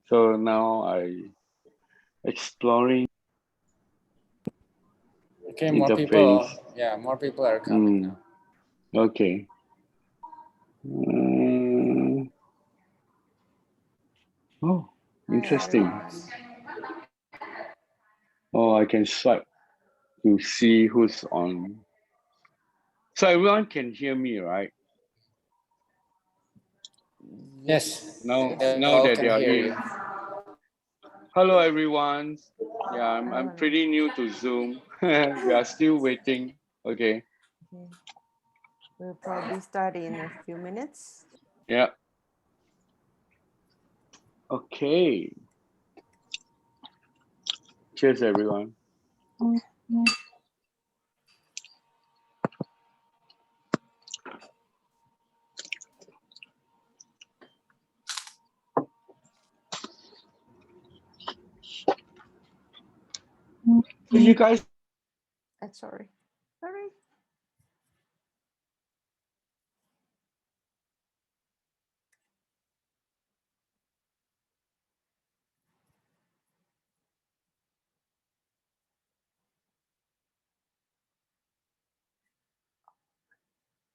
So now I exploring Okay, more interface. people. Yeah, more people are coming now. Okay. Oh, interesting. Oh, I can swipe to see who's on. So everyone can hear me, right? Yes, Now they all that can they are hear you. in. Hello, everyone. Yeah, I'm pretty new to Zoom. We are still waiting. Okay. We'll probably start in a few minutes. Yeah. Okay. Cheers, everyone. So you guys. Sorry.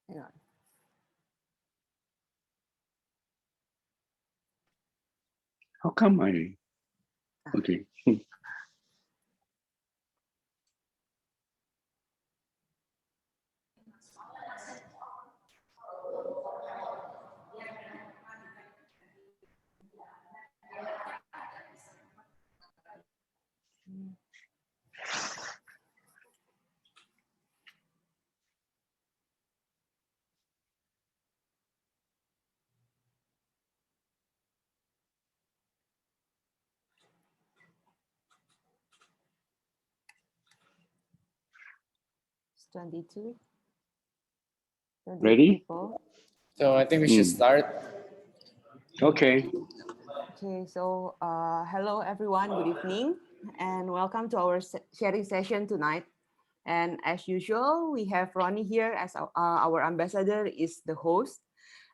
Hang on. How come I? Okay. It's 22. Ready? People. So I think we should start. Okay. Okay, so hello everyone, good evening, and welcome to our sharing session tonight. And as usual, we have Rony here as our ambassador, is the host.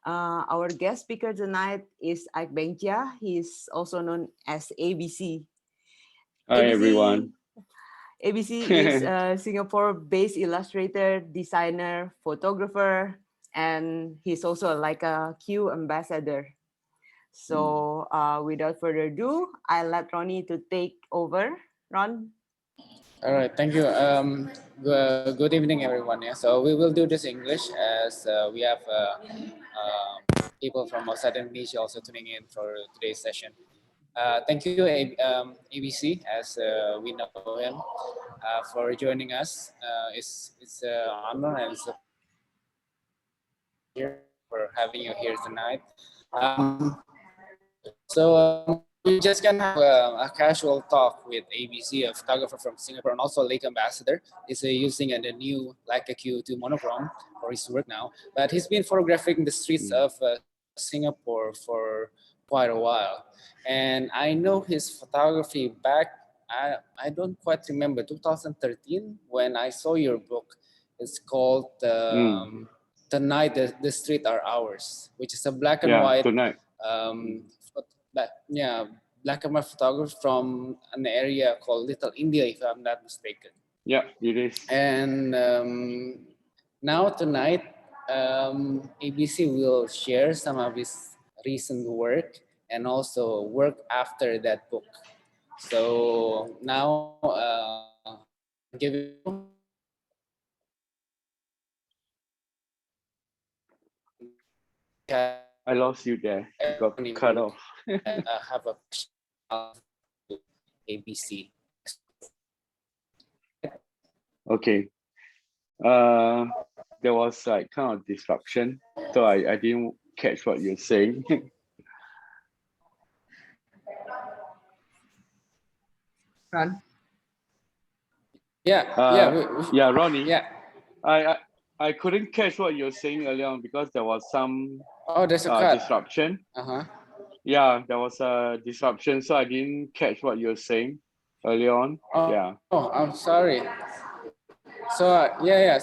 Our guest speaker tonight is Aik Beng Chia. He is also known as ABC. Hi, everyone. ABC is a Singapore-based illustrator, designer, photographer, and he's also like a Q ambassador. So without further ado, I'll let Rony to take over. Ron? All right, thank you. Good evening, everyone. Yeah, so we will do this English as we have people from outside Indonesia also tuning in for today's session. Thank you, ABC, as we know him, for joining us. It's an honor and it's a pleasure for having you here tonight. We just can have a casual talk with ABC, a photographer from Singapore and also a Leica ambassador. He's using the new Leica Q2 monochrome for his work now, but he's been photographing the streets of Singapore for quite a while. And I know his photography back, I don't quite remember, 2013 when I saw your book. It's called Tonight the Street Are Ours, which is a black and white Tonight. Black and white photography from an area called Little India, if I'm not mistaken. Yeah, it is. And now tonight, ABC will share some of his recent work and also work after that book. So now, give you. I lost you there. You got cut off. Have a ABC. Okay. There was like kind of disruption, so I didn't catch what you're saying. Ron? Yeah, Ronny. Yeah. I couldn't catch what you're saying earlier on because there was some there's a cut. disruption. Uh-huh. Yeah, there was a disruption, so I didn't catch what you're saying earlier on. Oh, I'm sorry. So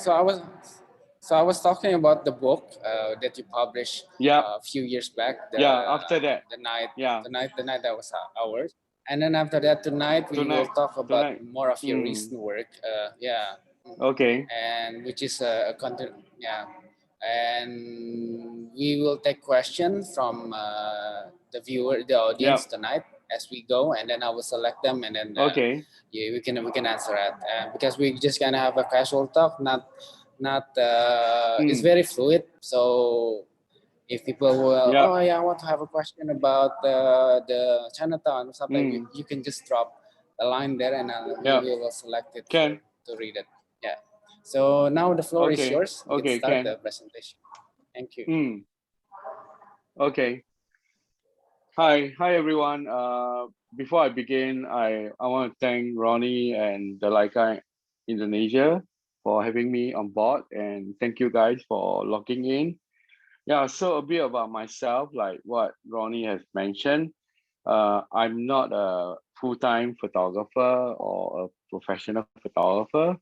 so So I was talking about the book that you published Yeah. a few years back. After that. The night, Yeah. the night that was ours. And then after that, tonight we will talk about more of your recent work. Yeah. Okay. And which is a content. Yeah. And we will take questions from the audience tonight as we go, and then I will select them, and then Okay. yeah, we can answer it because we just gonna have a casual talk, not it's very fluid. So if people will, oh yeah, I want to have a question about the Chinatown or something, you can just drop a line there, and we will select it to read it. Yeah. So now the floor is yours. You can start the presentation. Thank you. Okay. Hi everyone. Before I begin, I want to thank Ronnie and the Leica Indonesia for having me on board, and thank you guys for logging in. Yeah, so a bit about myself, like what Ronnie has mentioned. I'm not a full-time photographer or a professional photographer.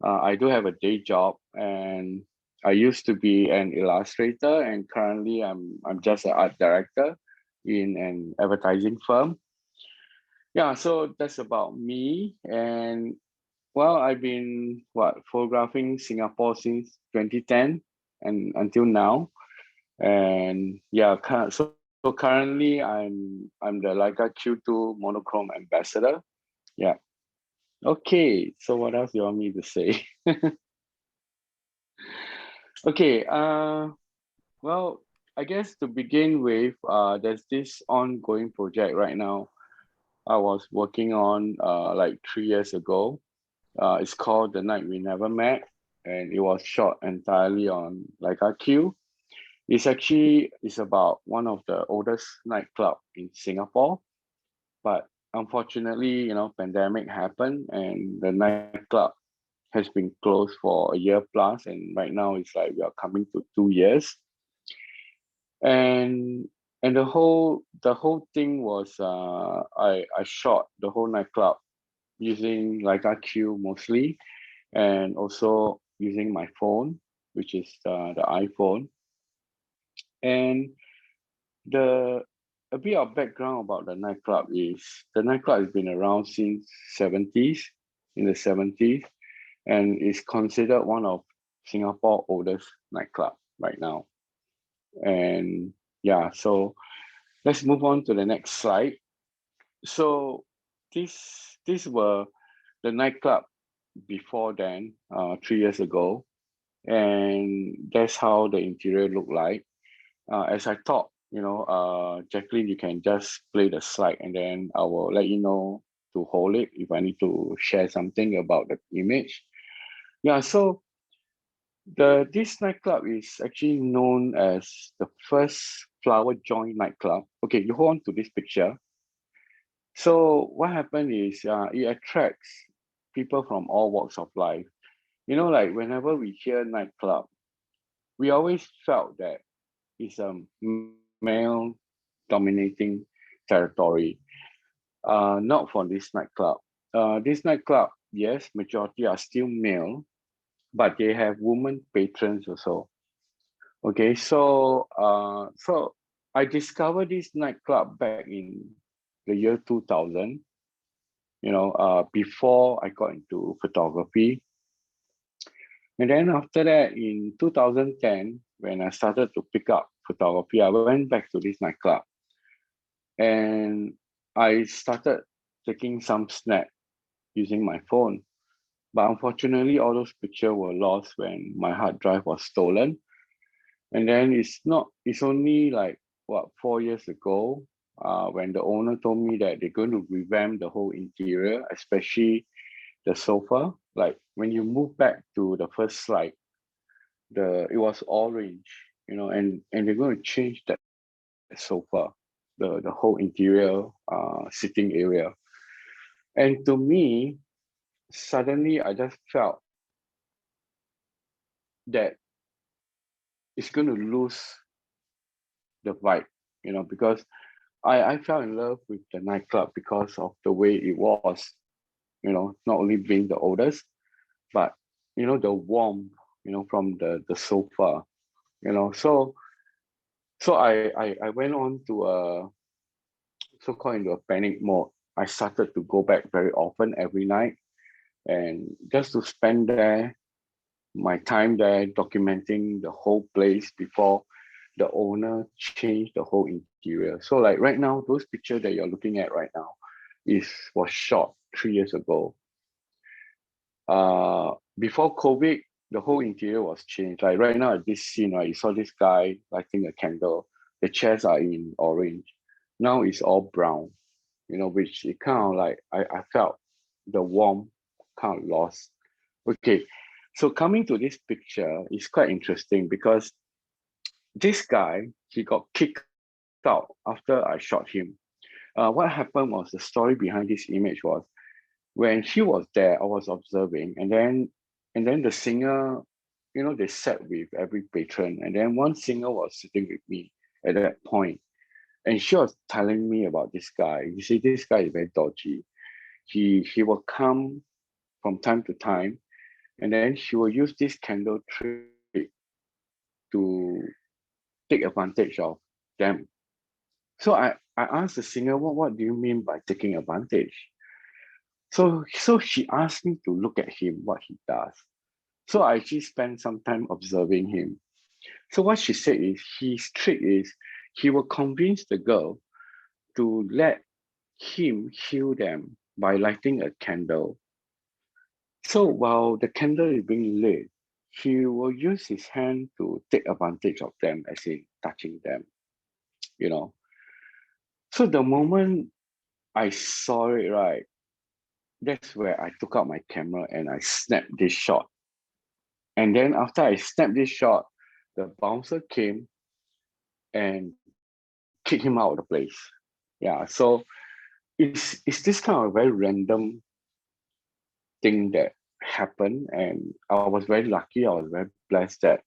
I do have a day job, and I used to be an illustrator, and currently I'm just an art director in an advertising firm. Yeah, so that's about me. And well, I've been photographing Singapore since 2010 and until now. And yeah, so currently I'm the Leica Q2 monochrome ambassador. Yeah. Okay. So what else you want me to say? Okay. Well, I guess to begin with, there's this ongoing project right now I was working on like 3 years ago. It's called The Night We Never Met, and it was shot entirely on Leica Q. It's about one of the oldest nightclub in Singapore, but unfortunately, pandemic happened and the nightclub has been closed for a year plus, and right now it's like we are coming to 2 years. And the whole thing was I shot the whole nightclub using Leica Q mostly, and also using my phone, which is the iPhone. And the a bit of background about the nightclub is the nightclub has been around since 70s, in the 70s, and is considered one of Singapore oldest nightclub right now. And yeah, so let's move on to the next slide. So these were the nightclub before then, 3 years ago, and that's how the interior looked like. As I thought, Jacqueline, you can just play the slide, and then I will let you know to hold it if I need to share something about the image. Yeah, so this nightclub is actually known as the first flower joint nightclub. Okay, you hold on to this picture. So what happened is it attracts people from all walks of life. Like whenever we hear nightclub, we always felt that it's a male dominating territory. Not for this nightclub. This nightclub, yes, majority are still male, but they have women patrons also. Okay, so I discovered this nightclub back in the year 2000. Before I got into photography, and then after that, in 2010, when I started to pick up photography, I went back to this nightclub, and I started taking some snap using my phone. But unfortunately, all those pictures were lost when my hard drive was stolen. And then it's only like, 4 years ago, when the owner told me that they're going to revamp the whole interior, especially the sofa. Like when you move back to the first slide, it was orange, and they're going to change that sofa, the whole interior sitting area. And to me, suddenly I just felt that it's going to lose the vibe, because I fell in love with the nightclub because of the way it was, not only being the oldest, but the warmth, from the sofa, So I went on to a so-called into a panic mode. I started to go back very often every night and just to spend there my time there documenting the whole place before the owner changed the whole interior. So like right now, those pictures that you're looking at right now was shot 3 years ago. Before COVID, the whole interior was changed. Like right now at this scene, right, you saw this guy lighting a candle. The chairs are in orange. Now it's all brown, which it kind of like I felt the warmth kind of lost. Okay, so coming to this picture, it's quite interesting because this guy, he got kicked out after I shot him. What happened was the story behind this image was when he was there, I was observing, and then the singer, they sat with every patron, and then one singer was sitting with me at that point, and she was telling me about this guy. You see, this guy is very dodgy. He will come from time to time, and then he will use this candle trick to take advantage of them. So I asked the singer, what do you mean by taking advantage? So she asked me to look at him, what he does. So I actually spent some time observing him. So what she said is his trick is he will convince the girl to let him heal them by lighting a candle. So while the candle is being lit, he will use his hand to take advantage of them, as in touching them, you know. So the moment I saw it, right, that's where I took out my camera and I snapped this shot. And then after I snapped this shot, the bouncer came and kicked him out of the place. Yeah, so it's this kind of very random thing that happened, and I was very lucky. I was very blessed that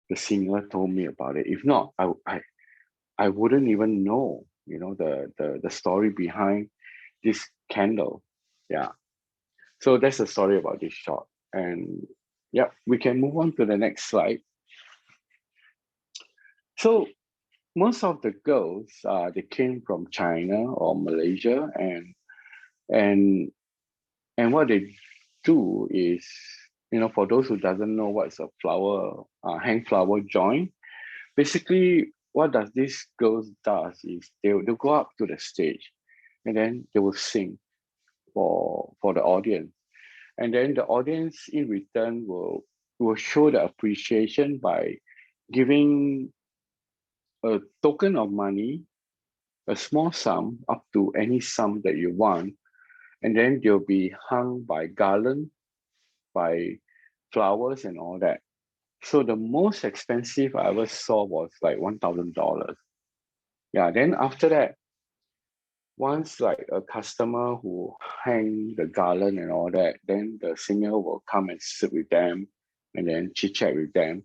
the singer told me about it. If not, I wouldn't even know, the story behind this candle. Yeah. So that's the story about this shot. And yeah, we can move on to the next slide. So most of the girls, they came from China or Malaysia, and and what they do is, for those who doesn't know what's a flower, hang flower joint, basically what does this girls does is they'll go up to the stage, and then they will sing for the audience, and then the audience in return will show the appreciation by giving a token of money, a small sum up to any sum that you want, and then they'll be hung by garland, by flowers and all that. So the most expensive I ever saw was like $1,000. Yeah, then after that, once like a customer who hang the garland and all that, then the singer will come and sit with them and then chit chat with them,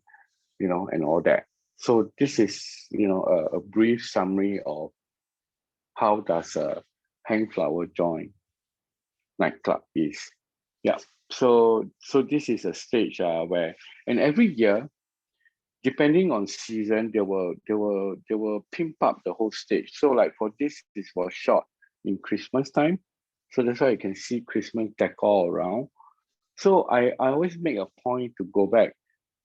and all that. So this is, a brief summary of how does a hang flower joint nightclub is. Yeah. So this is a stage where, and every year, depending on season, they will pimp up the whole stage. So like for this was shot in Christmas time. So that's why you can see Christmas decor around. So I always make a point to go back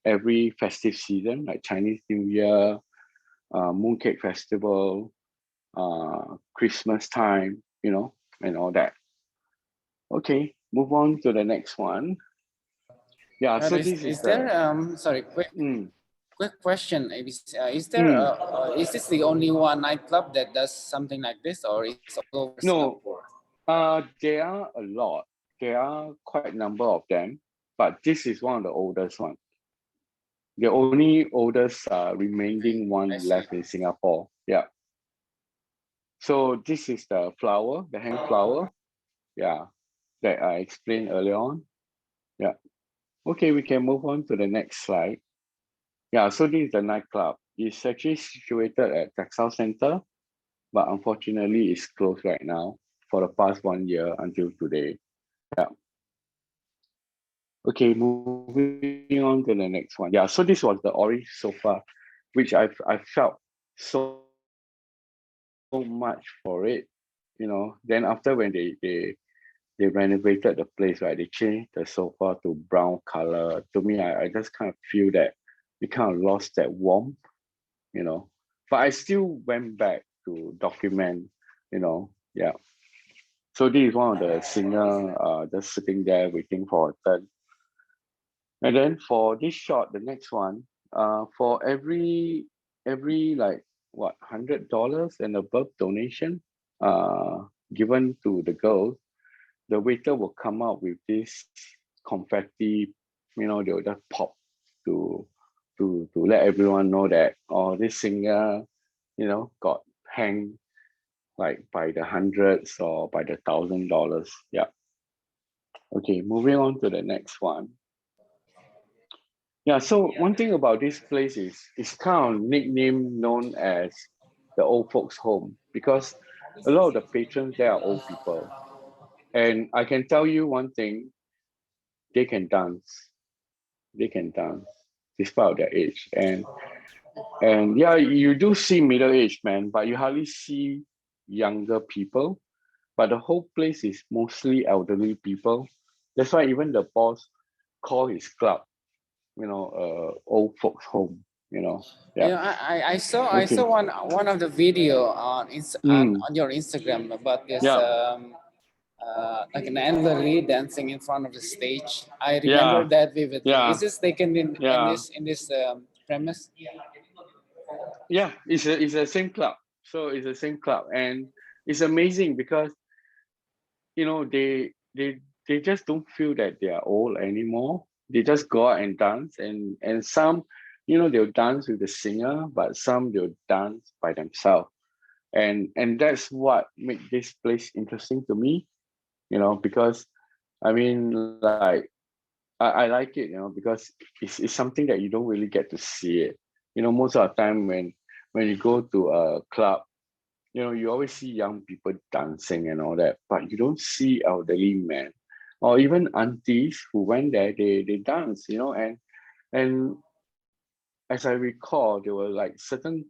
every festive season, like Chinese New Year, Mooncake Festival, Christmas time, and all that. Okay, move on to the next one. Yeah, so this Is is there the sorry, quick question, ABC. Is this the only one nightclub that does something like this, or is it all over no, Singapore? there are a lot. There are quite a number of them, but this is one of the oldest one. The only oldest remaining I one see. left in Singapore. Yeah. So this is the flower, the hang flower. Yeah, that I explained earlier on. Yeah. Okay, we can move on to the next slide. Yeah, so this is the nightclub. It's actually situated at Textile Center, but unfortunately it's closed right now for the past 1 year until today. Yeah. Okay, moving on to the next one. Yeah, so this was the orange sofa, which I felt so much for it, Then after when they renovated the place, right? They changed the sofa to brown color. To me, I just kind of feel that we kind of lost that warmth, you know. But I still went back to document, yeah. So this is one of the singer just sitting there waiting for a turn. And then for this shot, the next one, for every like what $100 and above donation given to the girls, the waiter will come out with this confetti, they'll just pop to to let everyone know that this singer, got hanged like by the hundreds or by the $1,000. Yeah. Okay, moving on to the next one. Yeah, so one thing about this place is it's kind of nickname known as the old folks home because a lot of the patrons there are old people. And I can tell you one thing, they can dance. They can dance despite their age. And yeah, you do see middle-aged men, but you hardly see younger people. But the whole place is mostly elderly people. That's why even the boss call his club, old folks home, Yeah. Yeah, I Okay. saw one of the video on Mm, on your Instagram about this yeah. like an elderly dancing in front of the stage. I remember Yeah. that vividly. Is Yeah. this taken Yeah. in this premise? Yeah. It's the same club. So it's the same club. And it's amazing because, they just don't feel that they are old anymore. They just go out and dance and some, they'll dance with the singer, but some they'll dance by themselves. And that's what make this place interesting to me, because I mean, like I like it, because it's something that you don't really get to see it. Most of the time when you go to a club, you always see young people dancing and all that, but you don't see elderly men or even aunties who went there, they dance, and as I recall, there were like certain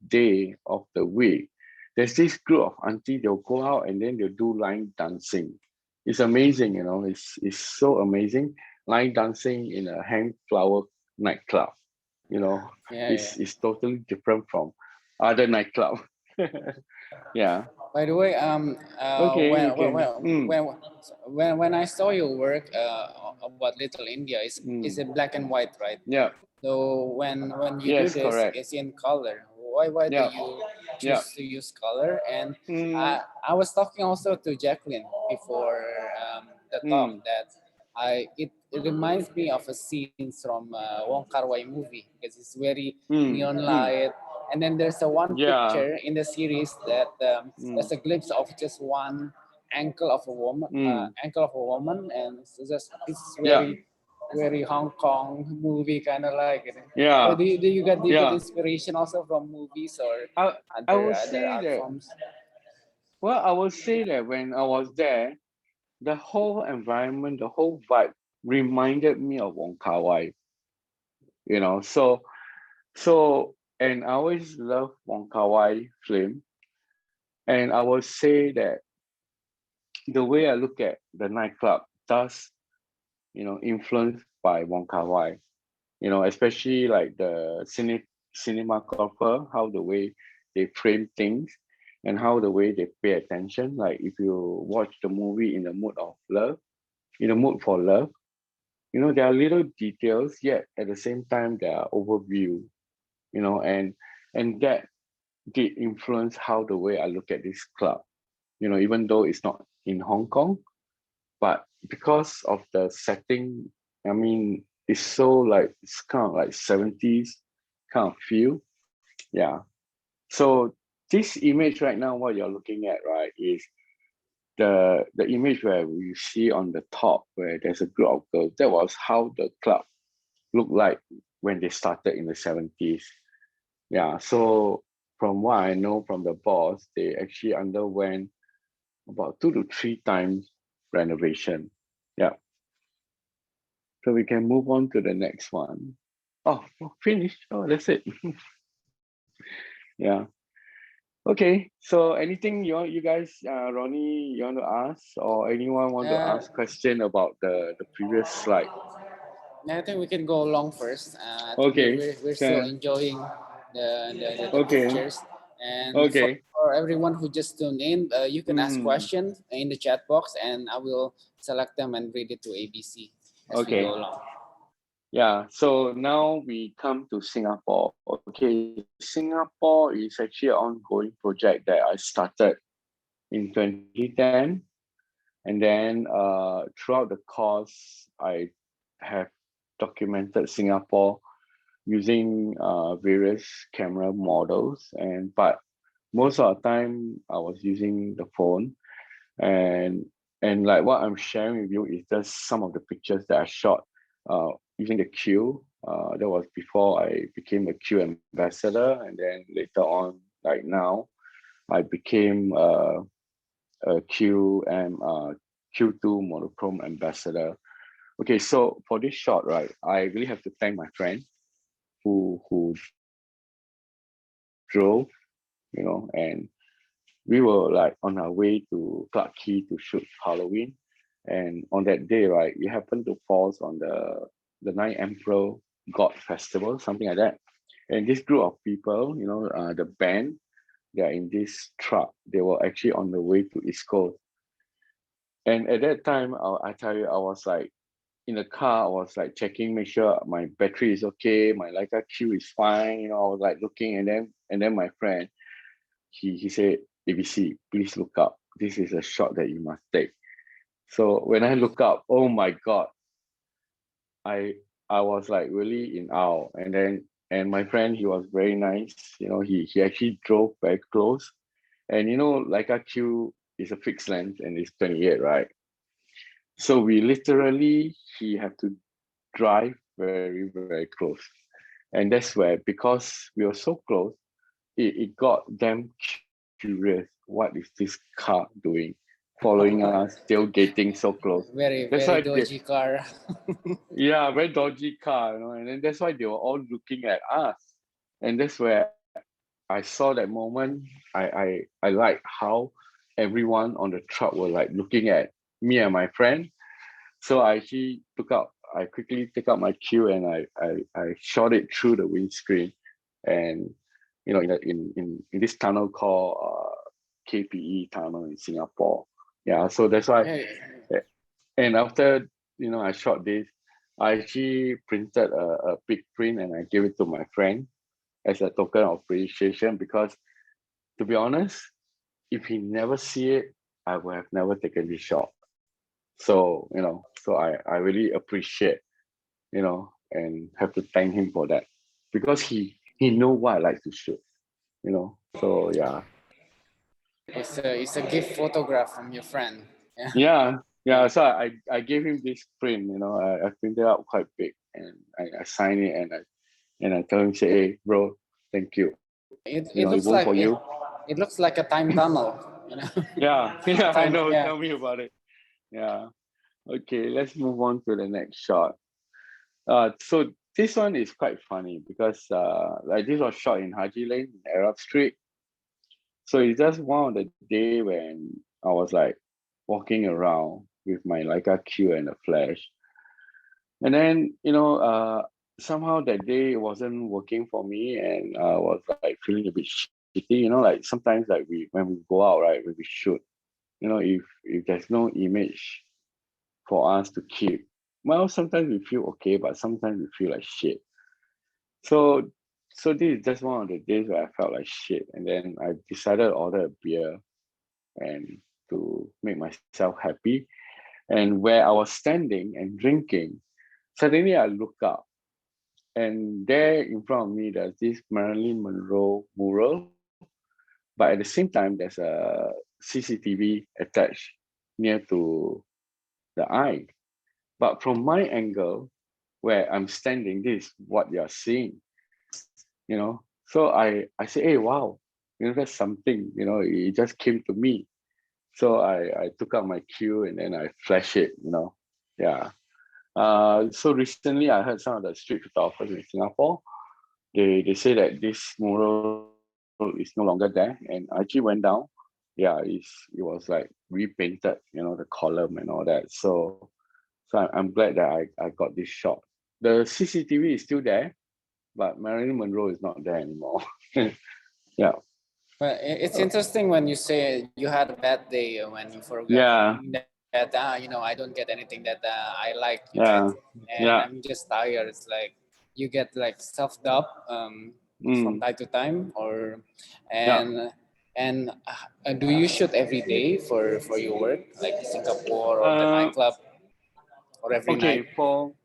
day of the week, there's this group of auntie, they'll go out and then they'll do line dancing. It's amazing, it's so amazing. Line dancing in a hang flower nightclub, you know, Yeah, yeah. it's totally different from other nightclub. Yeah. By the way, Okay, okay. when I saw your work about Little India, is Mm. it black and white, right? Yeah. So when you do Yes, this, correct. it's in color. Why do Yeah. you Yeah. choose to use color? And Mm. I was talking also to Jacqueline before the talk Mm. that it reminds me of a scene from Wong Kar Wai movie because it's very Mm. neon Mm. light. And then there's a one Yeah. picture in the series that there's Mm. a glimpse of just one Mm. ankle of a woman, and it's Yeah. very Hong Kong movie kind of like it. So Yeah. do you get Yeah. inspiration also from movies or I I will other say art that forms? I will say that when I was there, the whole environment, the whole vibe reminded me of Wong Kar Wai. So and I always love Wong Kar Wai film, and I will say that the way I look at the nightclub does, influenced by Wong Kar Wai. Especially like the cinematographer, how the way they frame things and how the way they pay attention. Like if you watch the movie in the mood of love, in the mood for love, there are little details, yet at the same time there are overview, and that did influence how the way I look at this club. Even though it's not in Hong Kong, but because of the setting, I mean, it's kind of like 70s kind of feel. Yeah. So this image right now, what you're looking at, right, is the image where we see on the top where there's a group of girls. That was how the club looked like when they started in the 70s. Yeah. So from what I know from the boss, they actually underwent about 2 to 3 times renovation. Yeah. So we can move on to the next one. Oh, finished. Oh, that's it. Yeah. Okay. So anything you guys, Ronnie, you want to ask, or anyone want to Uh, ask question about the previous slide? I think we can go along first. I think Okay. we're still Can. enjoying the Okay. pictures. And Okay. for everyone who just tuned in, you can ask Mm, questions in the chat box, and I will select them and read it to ABC as we go okay. along. Yeah. So now we come to Singapore. Okay. Singapore is actually an ongoing project that I started in 2010. And then throughout the course, I have documented Singapore using various camera models. But most of the time, I was using the phone. And like what I'm sharing with you is just some of the pictures that I shot uh, using the Q. That was before I became a Q ambassador, and then later on, like now, I became Q2 monochrome ambassador. Okay, so for this shot, right, I really have to thank my friend who drove, and we were like on our way to Clarke Quay to shoot Halloween. And on that day, right, it happened to fall on the Nine Emperor God Festival, something like that. And this group of people, the band, they are in this truck. They were actually on the way to East Coast. And at that time, I tell you, I was like in the car, I was like checking, make sure my battery is okay, my Leica Q is fine. I was like looking, and then my friend, he said, ABC, please look up. This is a shot that you must take. So when I look up, oh my God, I I was like really in awe. And my friend, he was very nice. He actually drove very close. And Leica Q is a fixed lens and it's 28, right? So we literally he had to drive very, very close. And that's where, because we were so close, it got them curious. What is this car doing? Following us, tailgating so close. Very, That's why very they, dodgy car. yeah, very dodgy car, and then that's why they were all looking at us. And that's where I saw that moment. I like how everyone on the truck were like looking at me and my friend. So I actually I quickly took out my cue and I shot it through the windscreen, and in this tunnel called KPE tunnel in Singapore. Yeah, so that's why. Hey, And after I shot this, I actually printed a big print and I gave it to my friend as a token of appreciation, because to be honest, if he never see it, I would have never taken this shot. So I really appreciate, and have to thank him for that, because he know what I like to shoot. So yeah. it's a gift photograph from your friend. Yeah. Yeah, Yeah. yeah. So I gave him this print. I printed out quite big, and I signed it, and I tell him, say, hey, bro, thank you. It It looks won't like for you. it looks like a time tunnel. You know, Yeah, yeah. I time. know. Yeah. Tell me about it. Yeah. Okay, let's move on to the next shot. So this one is quite funny because like this was shot in Haji Lane, Arab Street. So it's just one of the day when I was like walking around with my Leica Q and a flash. And then, somehow that day it wasn't working for me, and I was like feeling a bit shitty. Like sometimes like when we go out, right, when we shoot, if there's no image for us to keep, well, sometimes we feel okay, but sometimes we feel like shit. So this is just one of the days where I felt like shit, and then I decided to order a beer and to make myself happy. And where I was standing and drinking, suddenly I look up, and there in front of me there's this Marilyn Monroe mural, but at the same time there's a CCTV attached near to the eye. But from my angle, where I'm standing, this is what you're seeing. So I say, hey, wow, that's something. It just came to me. So I took out my cue and then I flash it. Yeah. So recently I heard some of the street photographers in Singapore, they say that this mural is no longer there, and I actually went down. Yeah, it was like repainted, the column and all that. So I'm glad that I got this shot. The CCTV is still there, but Marilyn Monroe is not there anymore. Yeah. Well, it's interesting when you say you had a bad day when you forgot Yeah. that I don't get anything that I like, Yeah. and Yeah. I'm just tired. It's like you get like self-doubt from time to time, or Yeah. and do you shoot every day for your work, like Singapore or the Uh, nightclub, or every night? okay, for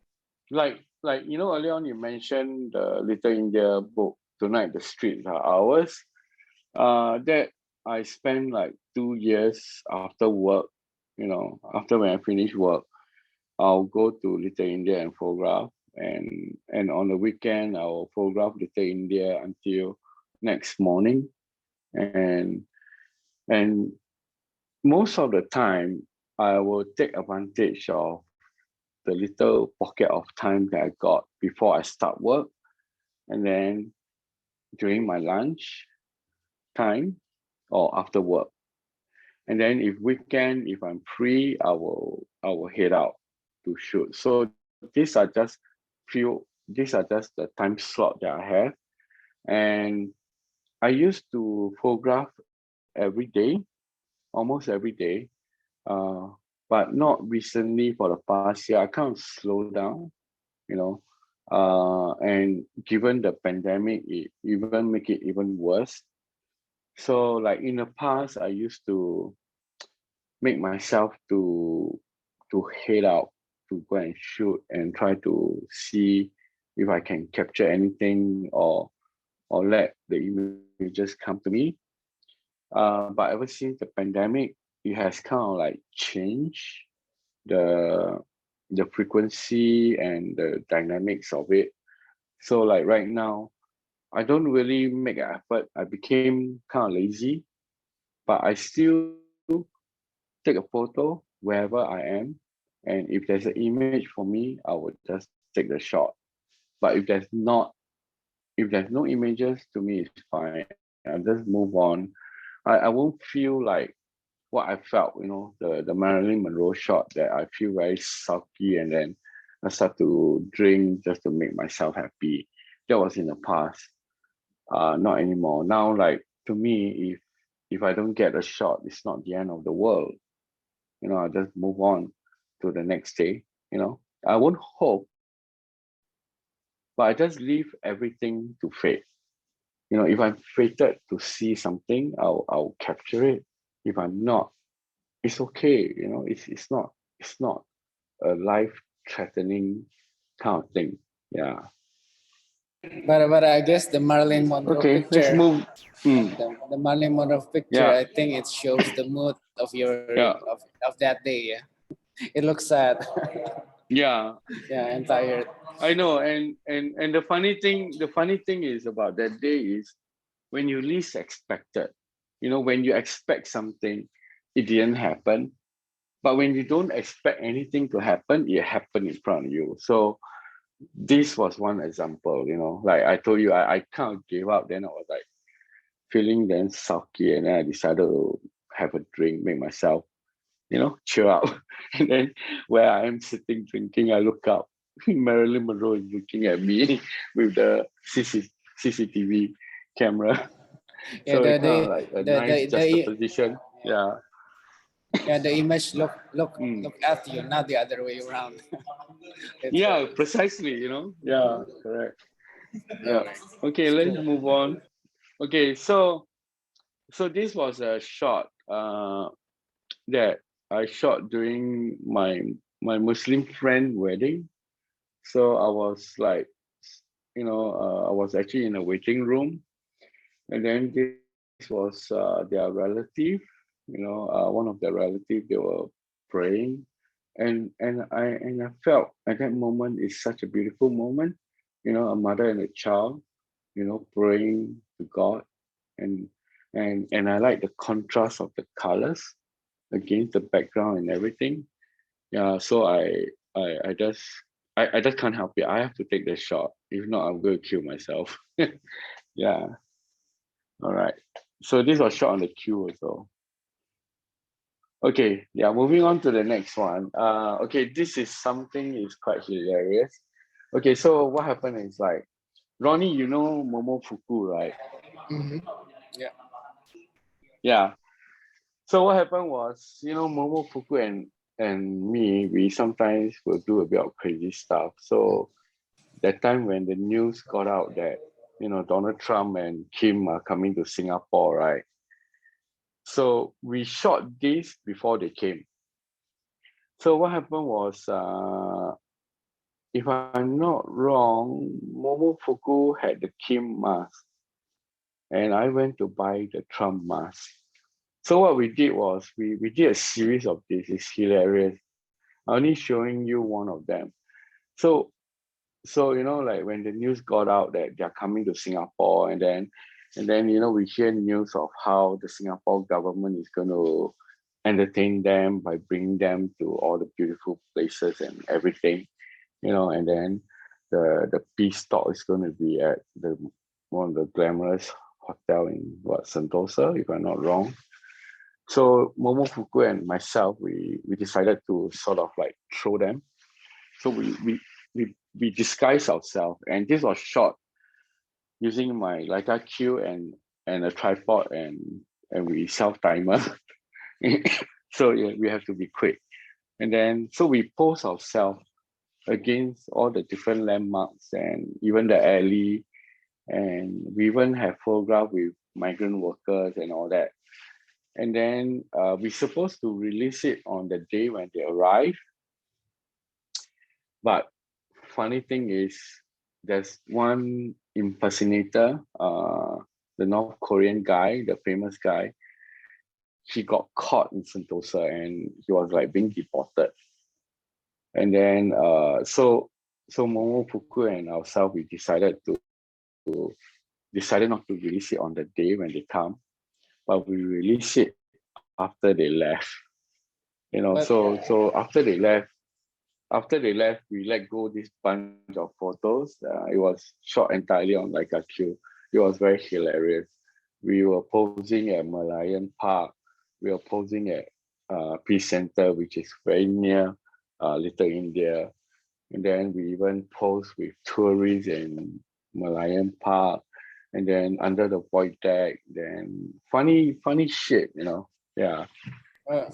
like earlier on you mentioned the Little India book, Tonight the Streets Are Ours. That I spent like 2 years after work, after when I finish work, I'll go to Little India and photograph, and on the weekend I'll photograph Little India until next morning. And and most of the time I will take advantage of the little pocket of time that I got before I start work, and then during my lunch time or after work. And then if weekend, if I'm free, I will head out to shoot. So these are just the time slot that I have. And I used to photograph every day, almost every day. Uh, but not recently for the past year. I kind of slow down, you know. And given the pandemic, it even make it even worse. So like in the past, I used to make myself to head out to go and shoot and try to see if I can capture anything or let the images come to me. But ever since the pandemic, it has kind of like changed the the frequency and the dynamics of it. So like right now, I don't really make an effort. I became kind of lazy, but I still take a photo wherever I am. And if there's an image for me, I would just take the shot. But if there's no images, to me it's fine. I'll just move on. I won't feel like what I felt, the Marilyn Monroe shot that I feel very sulky and then I start to drink just to make myself happy. That was in the past. Not anymore. Now, like to me, if I don't get a shot, it's not the end of the world. I just move on to the next day. I won't hope, but I just leave everything to fate. If I'm fated to see something, I'll capture it. If I'm not, it's okay. It's not a life threatening kind of thing. Yeah. But I guess the Marilyn Monroe Okay, let's picture, move. Mm, the Marilyn Monroe picture, yeah. I think it shows the mood of Yeah. of that day. Yeah. It looks sad. Yeah. Yeah, I'm tired. I know. And the funny thing is about that day is when you least expected. When you expect something, it didn't happen. But when you don't expect anything to happen, it happened in front of you. So this was one example, like I told you, I kind of gave up. Then I was like feeling then sulky, and then I decided to have a drink, make myself, chill out. And then where I am sitting drinking, I look up. Marilyn Monroe is looking at me with the CCTV camera. Yeah, So it kind of like a nice the juxtaposition. Yeah. yeah, the image Mm. look at you, not the other way around. It's Yeah, precisely, Yeah, correct. Yeah. Okay, let's move on. Okay, so this was a shot that I shot during my Muslim friend wedding. So I was like, I was actually in a waiting room, and then this was their relative. One of their relatives, they were praying, and I felt at that moment is such a beautiful moment. A mother and a child, praying to God, and and I like the contrast of the colors against the background and everything. Yeah, so I just can't help it. I have to take the shot. If not, I'm going to kill myself. Yeah. All right. So this was shot on the queue also. Okay. Yeah. Moving on to the next one. Okay. This is something is quite hilarious. Okay. So what happened is like, Ronnie, you know Momofuku, right? Mm-hmm. Yeah. Yeah. So what happened was, Momofuku and me, we sometimes will do a bit of crazy stuff. So that time when the news got out that, Donald Trump and Kim are coming to Singapore, right? So we shot this before they came. So what happened was, if I'm not wrong, Momofuku had the Kim mask, and I went to buy the Trump mask. So what we did was we did a series of this. It's hilarious. I'm only showing you one of them. So like when the news got out that they're coming to Singapore, and then we hear news of how the Singapore government is going to entertain them by bringing them to all the beautiful places and everything, and then the peace talk is going to be at the one of the glamorous hotel in Sentosa, if I'm not wrong. So Momofuku and myself, we decided to sort of like throw them. So we disguised ourselves, and this was shot using my Leica Q and a tripod and we self timer. So yeah, we have to be quick. And then so we pose ourselves against all the different landmarks and even the alley, and we even have photograph with migrant workers and all that. And then we're supposed to release it on the day when they arrive. But funny thing is, there's one impersonator, the North Korean guy, the famous guy. He got caught in Sentosa and he was like being deported. And then so Momofuku and ourselves, we decided not to release it on the day when they come, but we release it after they left. But So after they left, we let go this bunch of photos. It was shot entirely on like a queue. It was very hilarious. We were posing at Malayan Park. We were posing at Peace Center, which is very near Little India. And then we even posed with tourists in Malayan Park. And then under the void deck, then funny shit, Yeah.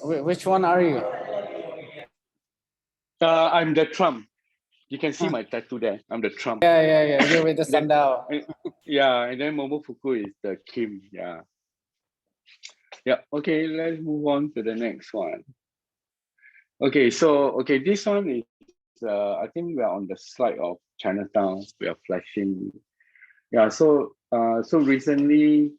which one are you? I'm the Trump. You can see my tattoo there. I'm the Trump. Yeah. You're with the And then, sandal. yeah, and then Momofuku is the Kim. Yeah. Yeah. Okay, let's move on to the next one. Okay, so this one is I think we are on the slide of Chinatown. We are flashing. Yeah, so recently,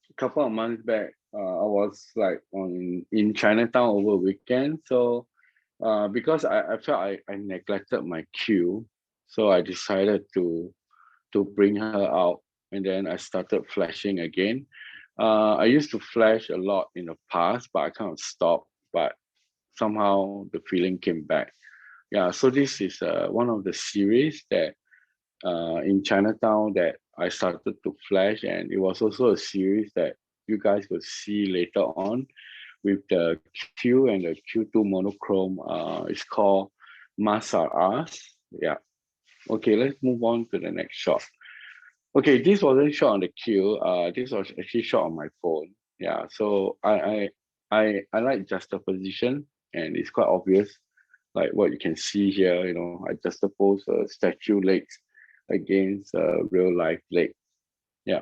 a couple of months back, I was like in Chinatown over weekend. So because I felt I neglected my queue, so I decided to bring her out, and then I started flashing again. I used to flash a lot in the past, but I kind of stopped. But somehow the feeling came back. Yeah, so this is one of the series that in Chinatown that I started to flash, and it was also a series that you guys will see later on with the Q and the Q2 monochrome. It's called Masar Us. Yeah. Okay, let's move on to the next shot. Okay, this wasn't shot on the queue. This was actually shot on my phone. Yeah, so I like juxtaposition, and it's quite obvious, like what you can see here. I juxtapose statue legs against real life leg. Yeah.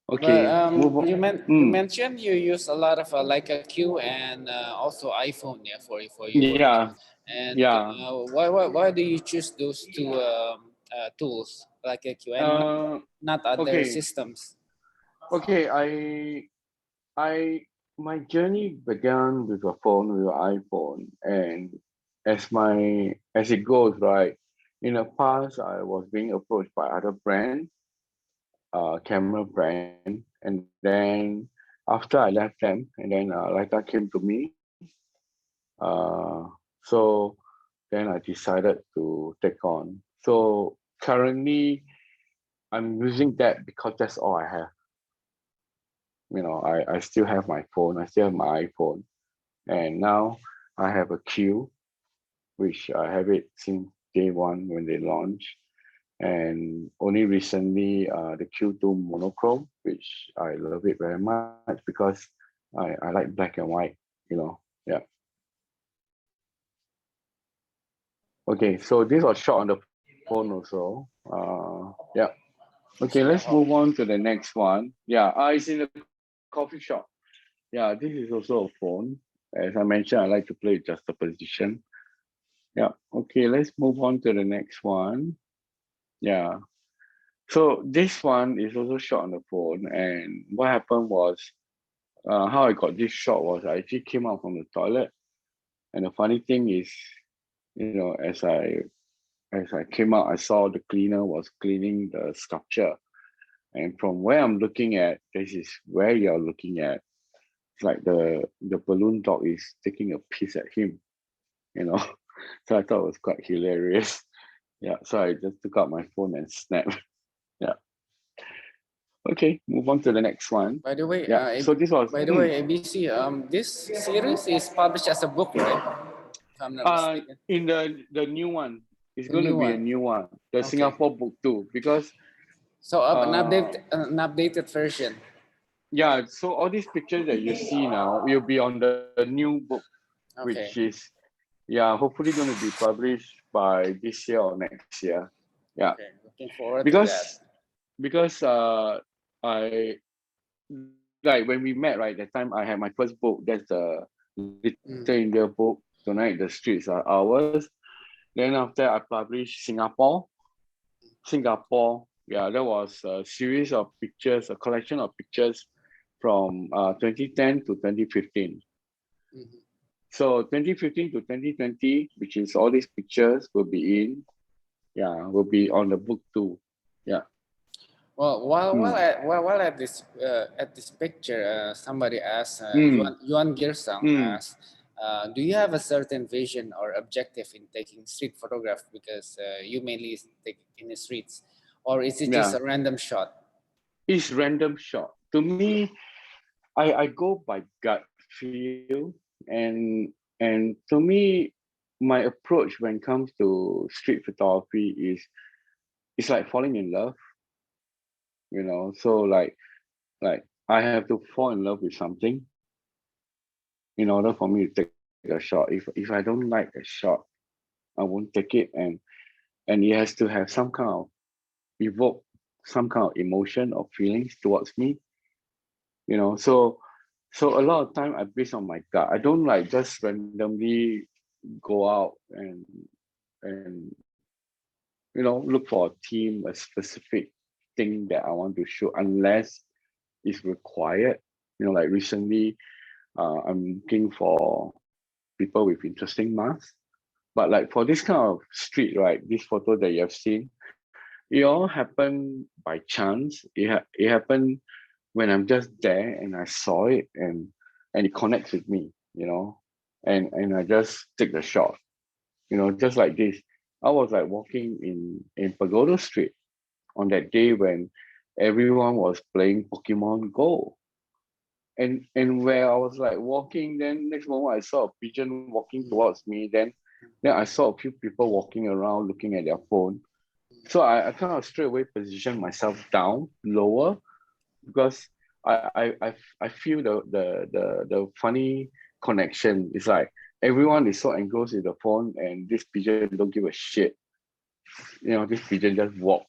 But Okay, move on. you Mm, mentioned you use a lot of Leica Q and also iPhone, yeah, for your work. yeah, And yeah. why do you choose those two tools, Leica Q, and Uh, not other okay, systems? okay. I my journey began with a phone, with an iPhone, and as it goes, right. In the past, I was being approached by other brands, camera brand, and then after I left them, and then Leica came to me. Uh, so then I decided to take on. So currently I'm using that because that's all I have. I still have my phone, I still have my iPhone, and now I have a Q, which I have it since day one when they launched. And only recently, the Q2 monochrome, which I love it very much because I like black and white. Yeah. Okay, so this was shot on the phone also. Yeah. Okay, let's move on to the next one. Yeah, it's in the coffee shop. Yeah, this is also a phone. As I mentioned, I like to play juxtaposition. Yeah. Okay, let's move on to the next one. Yeah. So this one is also shot on the phone, and what happened was, how I got this shot was I actually came out from the toilet, and the funny thing is, as I came out, I saw the cleaner was cleaning the sculpture, and from where I'm looking at, this is where you're looking at. It's like the balloon dog is taking a piss at him, you know. So I thought it was quite hilarious. Yeah, so I just took out my phone and snapped. Yeah. Okay, move on to the next one. By the way, Yeah. So this was by the way, ABC, this series is published as a book, right? If I'm not mistaken. in the new one. It's The going to new be a one. new one, the Okay. Singapore book too, because So uh an updated version. yeah, so all these pictures that you see now will be on the new book, which Okay. is hopefully going to be published by this year or next year. Yeah, Okay. Looking forward to that. because I like when we met, right, that time I had my first book. That's the Little India book. Tonight the streets are ours. Then after I published Singapore. Yeah, that was a series of pictures, a collection of pictures from 2010 to 2015. Mhm. So 2015 to 2020, which is all these pictures will be on the book too. Yeah. Well, Mm. while at this picture, somebody asked, Mm. Yuan Girsang Mm. asked, do you have a certain vision or objective in taking street photograph because you mainly take in the streets, or is it just Yeah. a random shot? It's random shot. To me, I go by gut feel, and to me, my approach when it comes to street photography is it's like falling in love. So like I have to fall in love with something in order for me to take a shot. If I don't like a shot, I won't take it, and it has to have some kind of evoke some kind of emotion or feelings towards me. So a lot of time I base on my gut. I don't like just randomly go out and look for a theme, a specific thing that I want to show unless it's required. Like recently, I'm looking for people with interesting masks. But like for this kind of street, right, this photo that you have seen, it all happened by chance. It happened when I'm just there and I saw it and it connects with me. And I just take the shot. Just like this. I was like walking in Pagoda Street on that day when everyone was playing Pokemon Go. And where I was like walking, then next moment I saw a pigeon walking towards me. Then I saw a few people walking around looking at their phone. So I kind of straight away positioned myself down lower because I feel the funny connection. It's like everyone is so engrossed in the phone and this pigeon don't give a shit. This pigeon just walk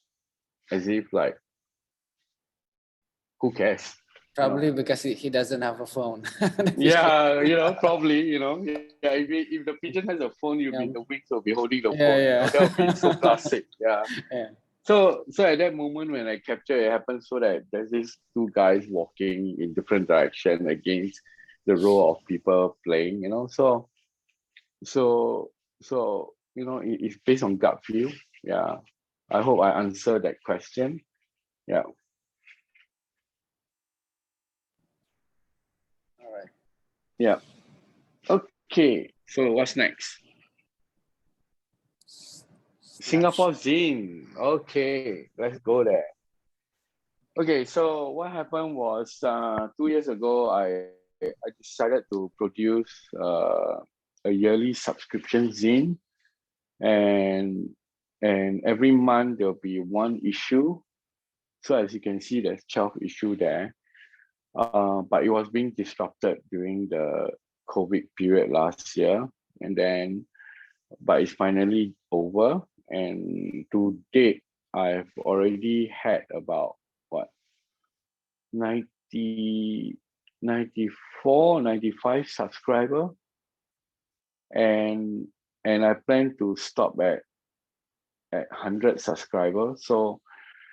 as if like who cares? You know. Probably because he doesn't have a phone. Yeah, probably. Yeah, if the pigeon has a phone, you'll be Yeah, the wings will be holding the phone. yeah, That would be so classic. Yeah. yeah. So at that moment when I capture it happens so that there's these two guys walking in different direction against the row of people playing. So it's based on gut feel. Yeah. I hope I answered that question. Yeah. All right. Yeah. Okay. So what's next? Singapore Zine. Okay, let's go there. Okay, so what happened was 2 years ago, I decided to produce a yearly subscription zine, and every month there'll be one issue. So as you can see, there's 12 issue there. But it was being disrupted during the COVID period last year, and then but it's finally over. And to date, I've already had about what 90, 94, 95 subscriber, and I plan to stop at 100 subscribers. So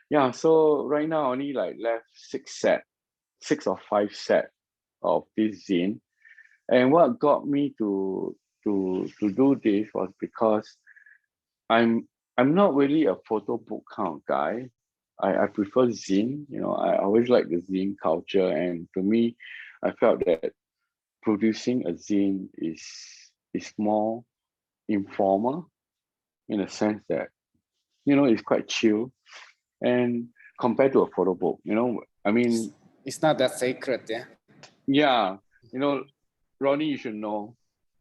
yeah, so right now only like left six or five set of this zine. And what got me to do this was because I'm not really a photo book kind of guy. I prefer zine. You know, I always like the zine culture, and to me, I felt that producing a zine is more informal in a sense that, you know, it's quite chill, and compared to a photo book, you know, I mean, It's not that sacred, yeah. yeah, you know, Ronnie, you should know,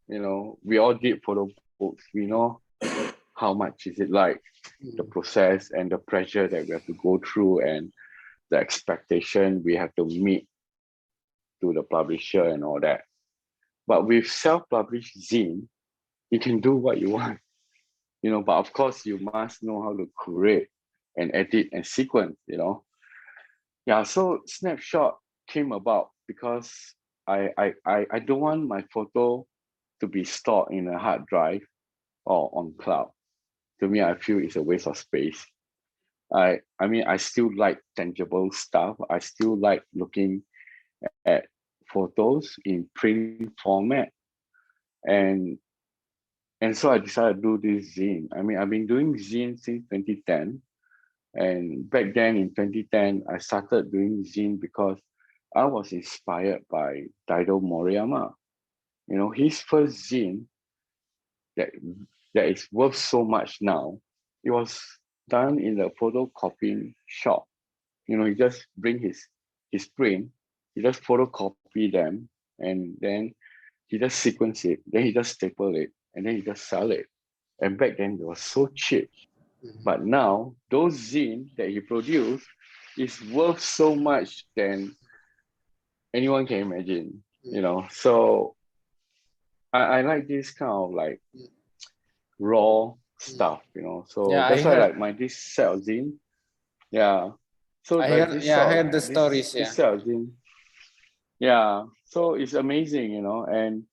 you know, we all did photo books. We know how much is it like, the process and the pressure that we have to go through, and the expectation we have to meet to the publisher and all that. But with self-published zine, you can do what you want, you know, but of course you must know how to curate and edit and sequence, you know. Yeah, so Snapshot came about because I don't want my photo to be stored in a hard drive or on cloud. To me, I feel it's a waste of space. I mean, I still like tangible stuff. I still like looking at photos in print format. And so I decided to do this zine. I mean, I've been doing zine since 2010. And back then in 2010, I started doing zine because I was inspired by Daido Moriyama. You know, his first zine that is worth so much now, it was done in the photocopying shop. You know, he just bring his print, he just photocopy them, and then he just sequence it, then he just staple it, and then he just sell it. And back then it was so cheap. But now those zine that he produced is worth so much than anyone can imagine, you know. So I like this kind of like raw stuff, you know. So Yeah, that's why like my this set of zine. Yeah. So I like heard, this yeah, I sort heard the of stories, yeah. this set of zine. Yeah. So it's amazing, you know, and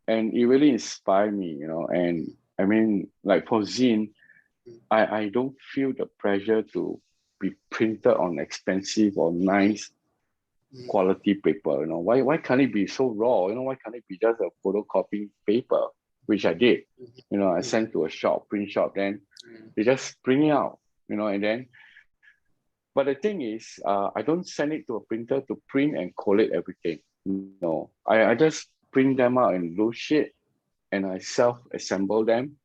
it really inspired me, you know. And I mean, like for zine, I don't feel the pressure to be printed on expensive or nice quality paper. You know, why can't it be so raw? You know, why can't it be just a photocopying paper, which I did. You know, I sent to a shop, print shop, then they just print it out. You know, and then, but the thing is, I don't send it to a printer to print and collate everything. No, I just print them out in loose sheet, and I self-assemble them.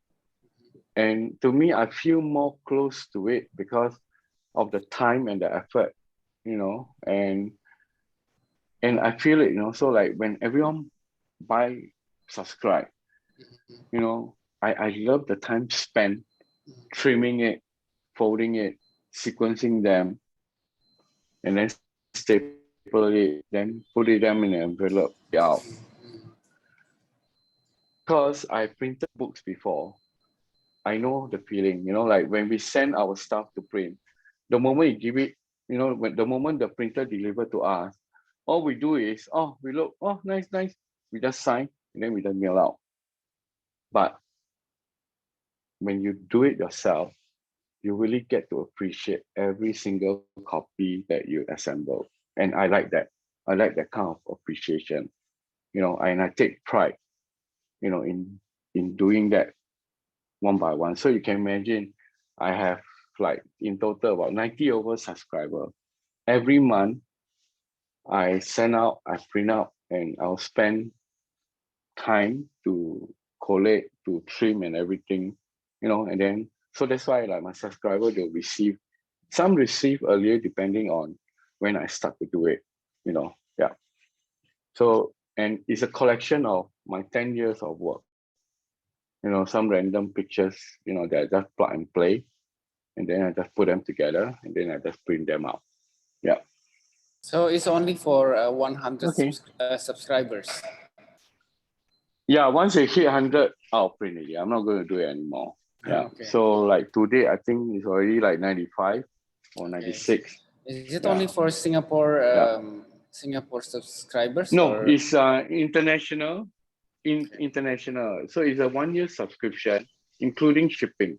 And to me, I feel more close to it because of the time and the effort, you know, and I feel it, you know. So like when everyone buy, subscribe, you know, I love the time spent trimming it, folding it, sequencing them, and then staple it, then put it them in an envelope out. Because I printed books before, I know the feeling, you know, like when we send our stuff to print, the moment you give it, you know, when the moment the printer deliver to us, all we do is, oh, we look, oh, nice, nice. We just sign, and then we just mail out. But when you do it yourself, you really get to appreciate every single copy that you assemble. And I like that. I like that kind of appreciation, you know, and I take pride, you know, in doing that one by one. So you can imagine I have like in total about 90 over subscribers. Every month I send out, I print out, and I'll spend time to collate, to trim and everything, you know, and then So that's why like my subscriber, they'll receive, some receive earlier depending on when I start to do it, yeah. So, and it's a collection of my 10 years of work, some random pictures, that I just plug and play, and then I just put them together, and then I just print them out. Yeah. So it's only for 100 Okay. subscribers. Yeah, once they hit 100, I'll print it. Yeah, I'm not going to do it anymore. Yeah. Okay. So like today, I think it's already like 95 or 96. Is it only for Singapore Singapore subscribers? No, or? it's international. International. So it's a 1-year subscription, including shipping.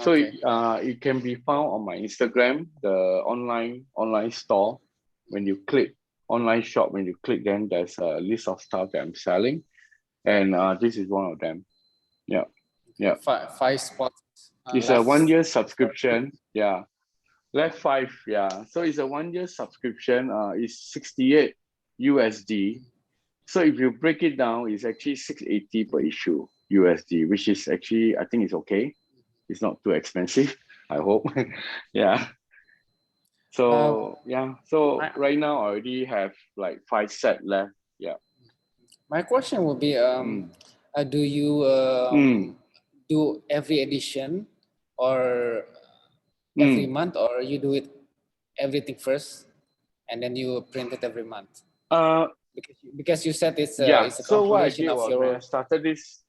So it can be found on my Instagram, the online store. When you click online shop, when you click, then there's a list of stuff that I'm selling, and this is one of them. Yeah, yeah. Five spots. It's a 1-year subscription. Yeah, left 5. Yeah, so it's a 1-year subscription. It's 68 USD. So if you break it down, it's actually 680 per issue USD, which is actually, I think it's okay. It's not too expensive, I hope. Yeah. So yeah, so right now I already have like 5 set left. Yeah. My question would be, do you do every edition or every month, or you do it everything first and then you print it every month? Because you said it's a so what I compilation did of was your. when I started this,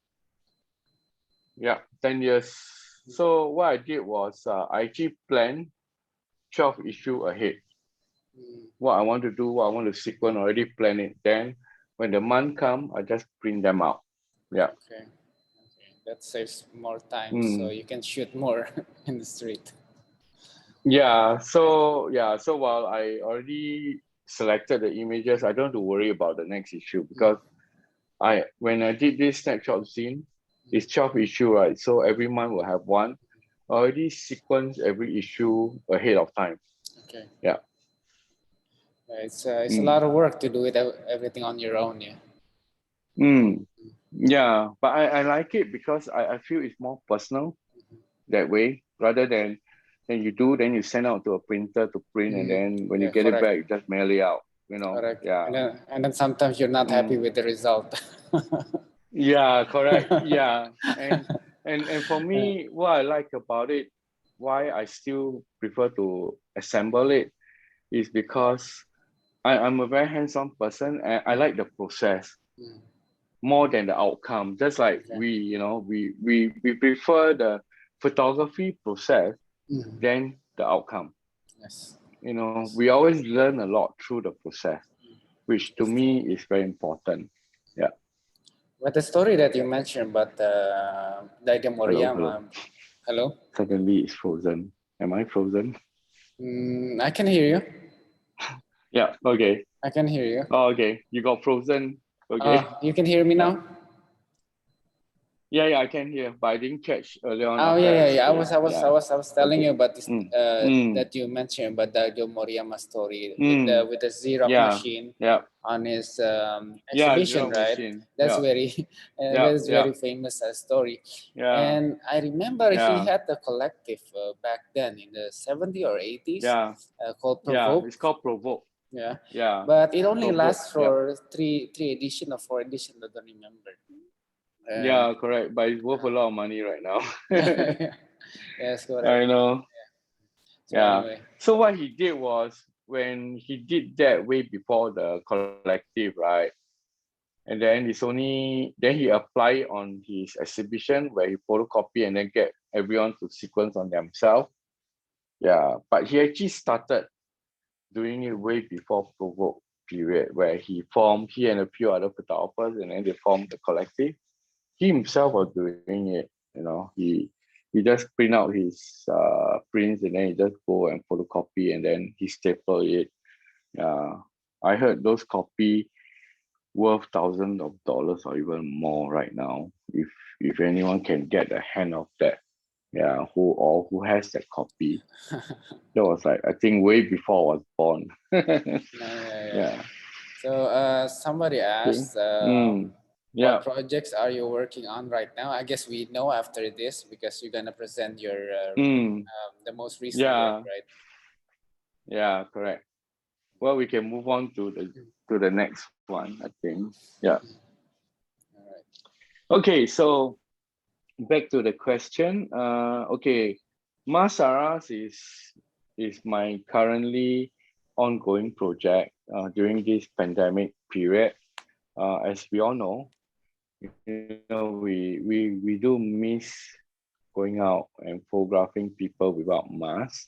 10 years. So what I did was I actually planned 12 issue ahead. What I want to do, what I want to sequence, already plan it. Then when the month come, I just print them out. Yeah. Okay. That saves more time, so you can shoot more in the street. Yeah. So while I already selected the images, I don't have to worry about the next issue, because when I did this snapshot scene, it's 12 issue, right? So every month will have one. I already sequence every issue ahead of time. Okay. Yeah. It's a lot of work to do it everything on your own. Yeah. Yeah, but I like it because I feel it's more personal that way, rather than then you send out to a printer to print, and then when you get it back, you just mail it out. Correct. Yeah. And then sometimes you're not happy with the result. Yeah, correct. Yeah. And for me, what I like about it, why I still prefer to assemble it, is because I'm a very hands-on person, and I like the process more than the outcome. Just like we prefer the photography process than the outcome. Yes. We always learn a lot through the process, which to me is very important. Yeah. But the story that you mentioned about Leica Moriyama. Hello? Suddenly it's frozen. Am I frozen? I can hear you. Yeah, okay. I can hear you. Oh, okay. You got frozen. Okay. You can hear me now? Yeah, I can hear, but I didn't catch earlier on. Oh, yeah. I was telling you about this that you mentioned about the Moriyama story with the Xerox machine on his exhibition, right? Machine. That's very famous story. And I remember he had a collective back then in the 70s or 80s called Provoke. It's called Provoke. Yeah. But it only lasts for three edition or 4 edition. I don't remember. Yeah, correct. But it's worth a lot of money right now. Yes, correct. I know. So anyway. So what he did was, when he did that way before the collective, right? And then then he applied on his exhibition, where he photocopy and then get everyone to sequence on themselves. Yeah, but he actually started doing it way before Provoke period, where he and a few other photographers, and then they formed the collective. He himself was doing it. He just print out his prints, and then he just go and photocopy, and then he staple it. I heard those copy worth thousands of dollars or even more right now, if anyone can get a hand of that. Who has that copy. That was like, I think, way before I was born. Yeah. So somebody asked, Yeah. What projects are you working on right now? I guess we know after this because you're gonna present your the most recent work, Yeah. right? Yeah. Correct. Well, we can move on to the next one, I think. Yeah. All right. Okay. So back to the question. Okay. Masaras is my currently ongoing project during this pandemic period. As we all know, we do miss going out and photographing people without masks.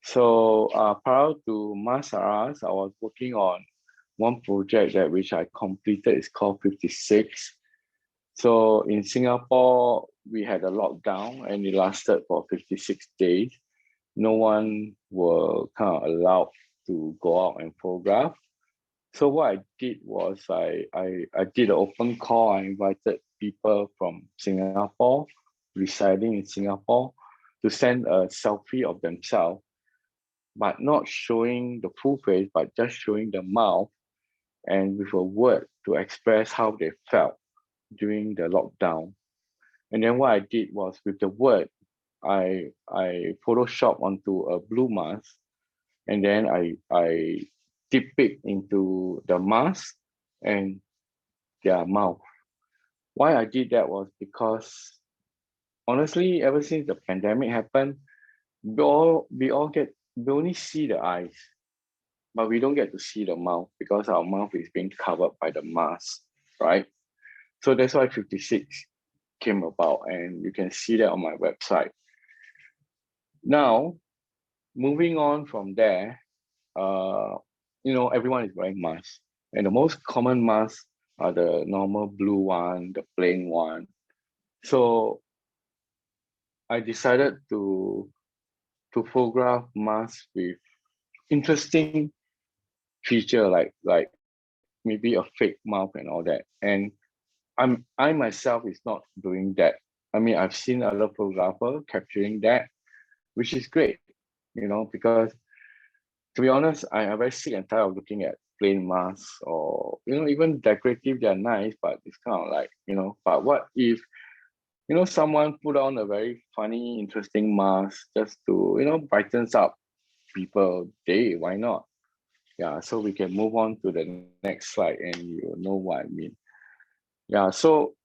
So prior to Masaras, I was working on one project that which I completed. It's called 56. So in Singapore, we had a lockdown and it lasted for 56 days. No one were kind of allowed to go out and photograph. So what I did was I did an open call. I invited people from Singapore, residing in Singapore, to send a selfie of themselves, but not showing the full face, but just showing the mouth and with a word to express how they felt during the lockdown. And then what I did was with the word, I Photoshop onto a blue mask, and then I depict into the mask and their mouth. Why I did that was because honestly, ever since the pandemic happened, we only see the eyes, but we don't get to see the mouth because our mouth is being covered by the mask, right? So that's why 56 came about, and you can see that on my website. Now, moving on from there, uh, everyone is wearing masks, and the most common masks are the normal blue one, the plain one. So I decided to photograph masks with interesting feature like maybe a fake mouth and all that. And I myself is not doing that. I mean, I've seen other photographers capturing that, which is great, because to be honest, I'm very sick and tired of looking at plain masks or, even decorative, they're nice, but it's kind of like, but what if, someone put on a very funny, interesting mask just to, brightens up people day, why not? Yeah, so we can move on to the next slide and you know what I mean. Yeah, so,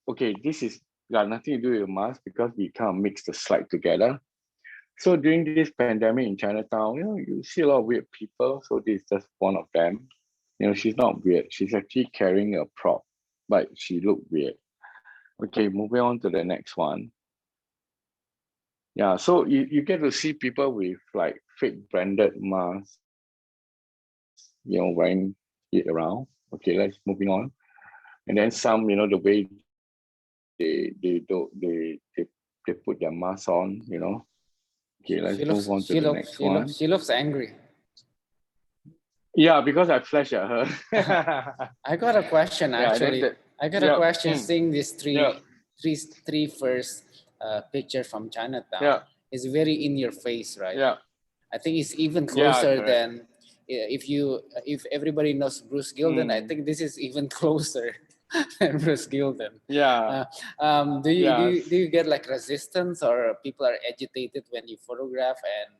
okay, this is got nothing to do with the mask because we kind of mix the slide together. So during this pandemic in Chinatown, you see a lot of weird people. So this is just one of them. She's not weird. She's actually carrying a prop, but she looked weird. Okay, moving on to the next one. Yeah, so you get to see people with like fake branded masks, wearing it around. Okay, let's moving on. And then some, the way they put their mask on. Okay, let's move on to the next one. She looks angry. Yeah, because I flashed at her. I got a question actually. I got a question seeing these three first picture from Chinatown. Yeah. It's very in your face, right? Yeah. I think it's even closer correct. than if everybody knows Bruce Gilden. I think this is even closer than Bruce Gilden. Yeah. Do you get like resistance or people are agitated when you photograph, and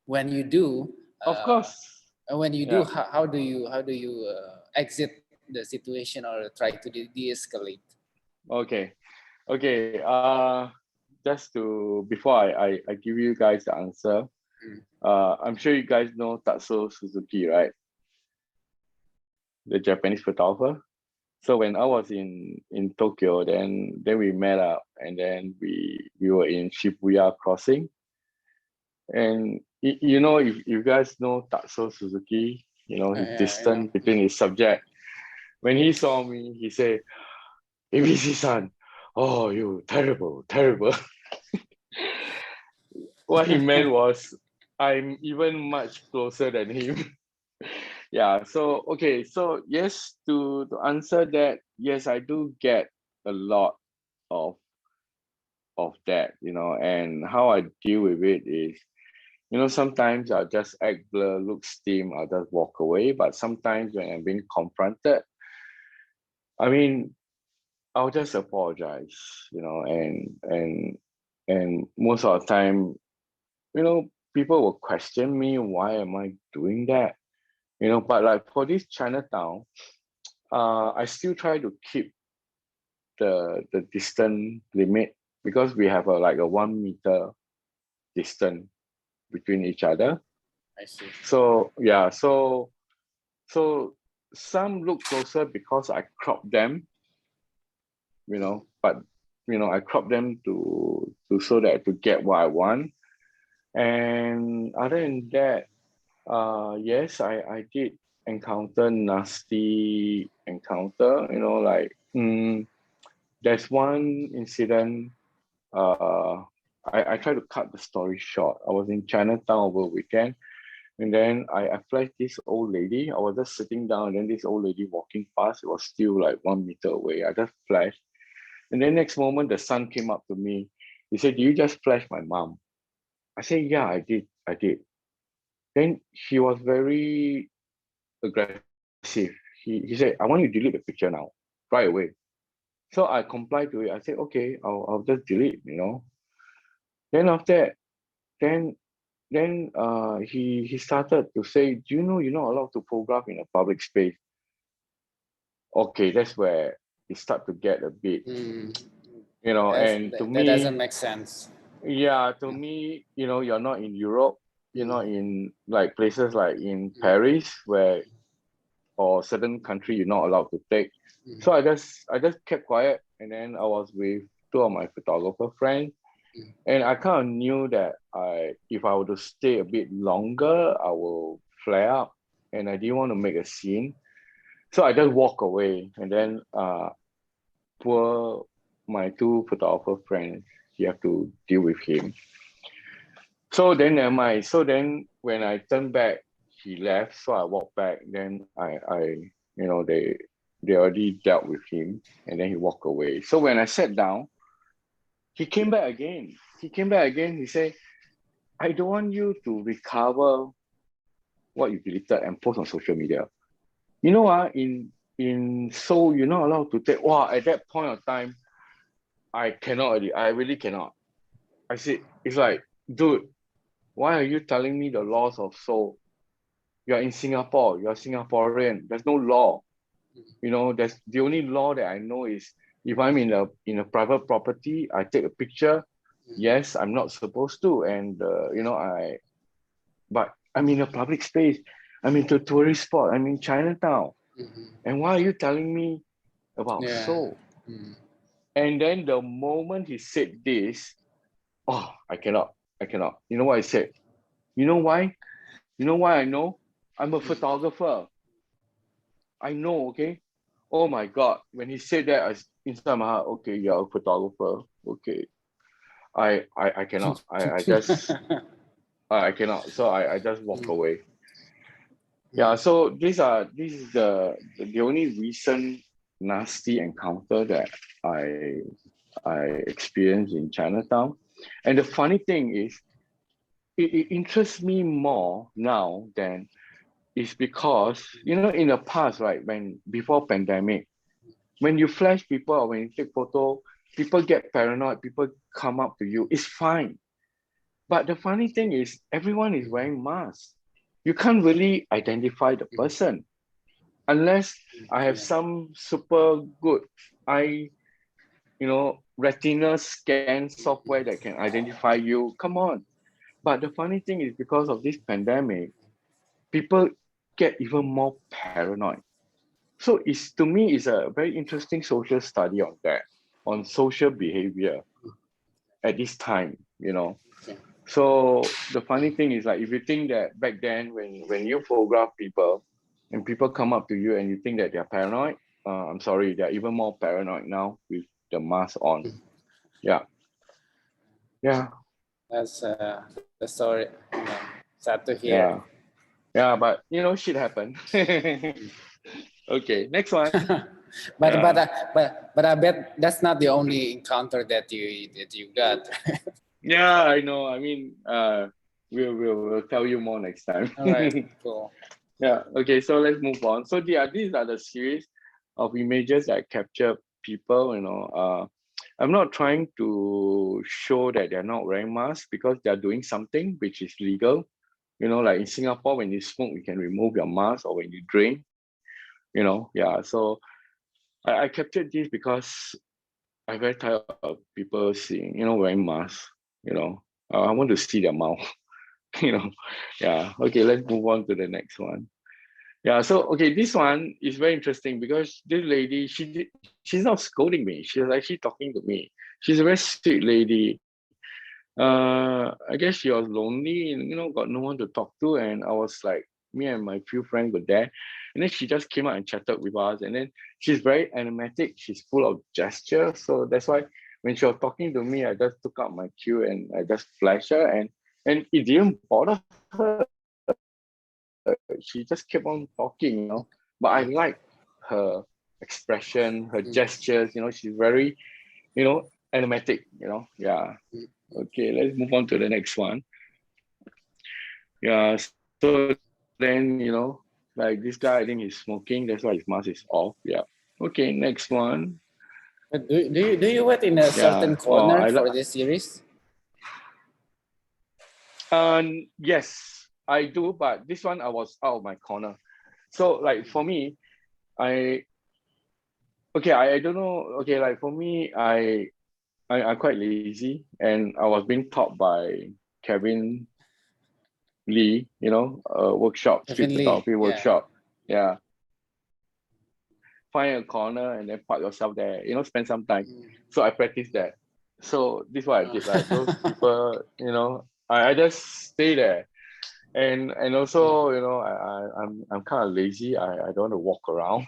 when you do? Of course. When you do, how do you exit the situation or try to de-escalate? Okay. Just to before I give you guys the answer. I'm sure you guys know Tatsuo Suzuki, right? The Japanese photographer. So when I was in Tokyo, then we met up, and then we were in Shibuya crossing. And if you guys know Tatsuo Suzuki, his distance between his subject. When he saw me, he said, "ABC-san, oh, you terrible." What he meant was I'm even much closer than him. Yeah, so okay, so yes, to answer that, yes, I do get a lot of that, and how I deal with it is, sometimes I'll just act blur, look steam, I'll just walk away. But sometimes when I'm being confronted, I mean, I'll just apologize, and most of the time, people will question me, why am I doing that? But like for this Chinatown, I still try to keep the distance limit because we have like a 1 meter distance between each other. I see. So yeah, so some look closer because I crop them, but I crop them to so that to get what I want. And other than that, yes, I did encounter nasty encounter, there's one incident. I tried to cut the story short. I was in Chinatown over weekend, and then I flashed this old lady. I was just sitting down, and then this old lady walking past. It was still like 1 meter away. I just flashed, and then next moment the son came up to me. He said, "Do you just flash my mom?" I said, "Yeah, I did. I did." Then he was very aggressive. He said, "I want you to delete the picture now, right away." So I complied to it. I said, "Okay, I'll just delete." Then after that, then he started to say, "Do you know you're not allowed to photograph in a public space?" Okay, that's where it start to get a bit, and to That doesn't me, make sense. yeah, to me, you're not in Europe, you're not in like places like in Paris where or certain country you're not allowed to take. So I just kept quiet, and then I was with two of my photographer friends, and I kind of knew that if I were to stay a bit longer, I will flare up, and I didn't want to make a scene. So I just walk away, and then poor my two photographer friends, you have to deal with him. So then never mind. So then when I turned back, he left. So I walked back. Then they already dealt with him, and then he walked away. So when I sat down, he came back again. He said, "I don't want you to recover what you deleted and post on social media. In Seoul, you're not allowed to take." Wow, at that point of time, I cannot really, I really cannot. I said, it's like, dude, why are you telling me the laws of Seoul? You're in Singapore, you're Singaporean. There's no law. There's the only law that I know is if I'm in a private property, I take a picture. Yes, I'm not supposed to, and but I'm in a public space. I'm into a tourist spot. I'm in Chinatown, and why are you telling me about Seoul? And then the moment he said this, oh, I cannot. You know what I said? You know why? You know why I know? I'm a photographer. I know, okay? Oh my God. When he said that, inside my heart, okay, you're a photographer. Okay. I cannot. I just I cannot. So I just walk away. Yeah, so this is the only recent nasty encounter that I experienced in Chinatown. And the funny thing is, it interests me more now than is because in the past, right, when before pandemic, when you flash people or when you take photo, people get paranoid, people come up to you, it's fine. But the funny thing is everyone is wearing masks. You can't really identify the person unless I have some super good eye, retina scan software that can identify you. Come on. But the funny thing is because of this pandemic, people get even more paranoid. So to me, it's a very interesting social study on that, on social behavior at this time. So the funny thing is, like, if you think that back then when you photograph people and people come up to you and you think that they're paranoid, I'm sorry, they're even more paranoid now with the mask on. Yeah. That's the story. Sad to hear. Yeah, but shit happened. Okay, next one. But Yeah. but I bet that's not the only encounter that you got. Yeah, I know. I mean, we'll tell you more next time. All right, cool. Yeah. Okay. So let's move on. So these are the series. of images that I capture people, I'm not trying to show that they're not wearing masks because they're doing something which is legal. Like in Singapore, when you smoke, you can remove your mask, or when you drink, yeah. So I captured this because I'm very tired of people seeing, wearing masks, I want to see their mouth, you know. Yeah. Okay, let's move on to the next one. Yeah, so okay, this one is very interesting because this lady, she's not scolding me. She's actually talking to me. She's a very sweet lady. I guess she was lonely and got no one to talk to, and I was like, me and my few friends were there, and then she just came out and chatted with us, and then she's very animatic. She's full of gestures, so that's why when she was talking to me, I just took out my cue and I just flashed her, and it didn't bother her. She just kept on talking, But I like her expression, her gestures, she's very, animatic, Yeah. Okay, let's move on to the next one. Yeah, so then, like this guy, I think he's smoking. That's why his mask is off. Yeah. Okay, next one. But do you wait in a Yeah. certain Oh, corner for this series? yes, I do, but this one I was out of my corner. So like for me, I I don't know. Okay, like for me, I'm quite lazy, and I was being taught by Kevin Lee, workshop, street Definitely, photography yeah. workshop. Yeah. Find a corner and then park yourself there, spend some time. So I practiced that. So this is what I did. Like those people, I just stay there. And also, I'm kind of lazy. I don't want to walk around.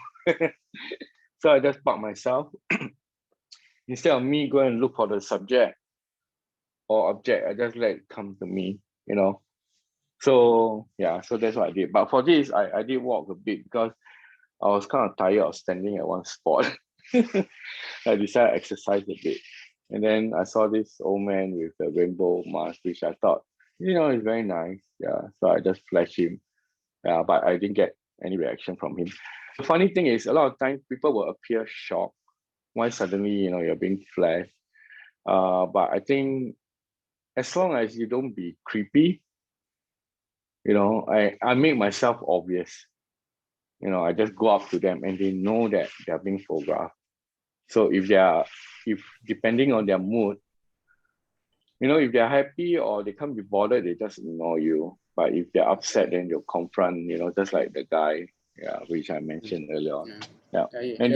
So I just park myself. Instead of me go and look for the subject or object, I just let it come to me. So yeah, so that's what I did. But for this, I did walk a bit because I was kind of tired of standing at one spot. I decided to exercise a bit. And then I saw this old man with a rainbow mask, which I thought, is very nice. Yeah. So I just flashed him. Yeah, but I didn't get any reaction from him. The funny thing is, a lot of times people will appear shocked why suddenly, you're being flashed. But I think as long as you don't be creepy, I make myself obvious. I just go up to them and they know that they're being photographed. So if depending on their mood, if they're happy or they can't be bothered, they just ignore you. But if they're upset, then you'll confront, just like the guy, yeah, which I mentioned earlier on. Yeah. And You're not.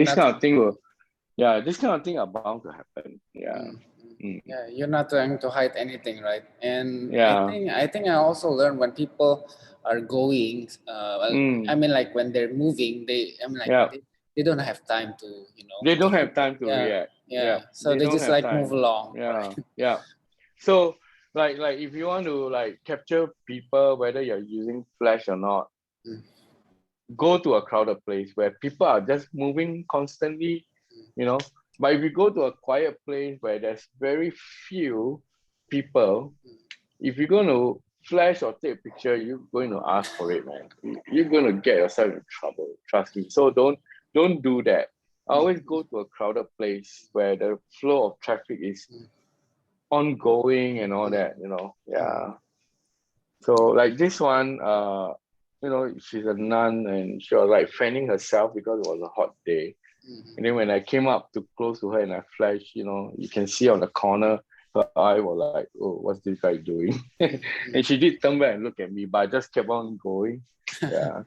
this kind of thing are bound to happen. Yeah. Yeah, you're not trying to hide anything, right? And Yeah. I think I also learned when people are going. I mean, like when they're moving, Yeah. they don't have time to, They don't have time to react. Yeah. So They they don't just have like move time. along. Yeah. Yeah. So like if you want to like capture people, whether you're using flash or not, go to a crowded place where people are just moving constantly, But if you go to a quiet place where there's very few people, if you're going to flash or take a picture, you're going to ask for it, man. You're going to get yourself in trouble. Trust me. So don't do that. Always go to a crowded place where the flow of traffic is ongoing and all that. Yeah. So like this one, she's a nun and she was like fanning herself because it was a hot day. And then when I came up to close to her and I flashed, you can see on the corner, her eye was like, oh, what's this guy doing? And she did turn back and look at me, but I just kept on going. Yeah.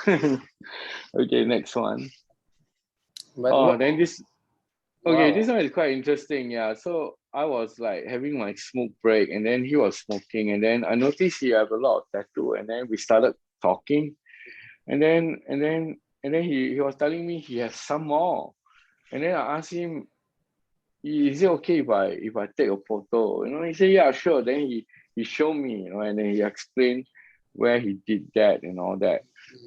Okay, next one. Then this. Okay, this one is quite interesting. Yeah. So I was like having my smoke break and then he was smoking and then I noticed he have a lot of tattoo and then we started talking and then he was telling me he has some more. And then I asked him, is it okay if I take a photo? He said, yeah, sure. Then he showed me, and then he explained where he did that and all that.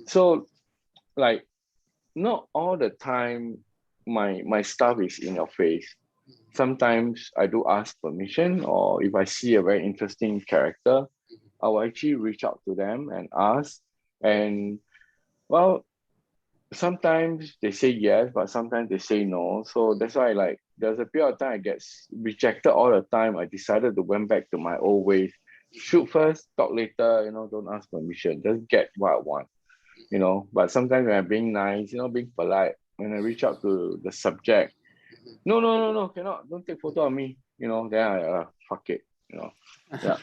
So like not all the time my stuff is in your face. Sometimes I do ask permission, or if I see a very interesting character, I will actually reach out to them and ask. And well, sometimes they say yes, but sometimes they say no. So that's why like there's a period of time I get rejected all the time. I decided to went back to my old ways. Shoot first, talk later, don't ask permission. Just get what I want, But sometimes when I'm being nice, being polite, when I reach out to the subject, no, no, no, no, cannot, don't take photo of me, then I fuck it, Yeah.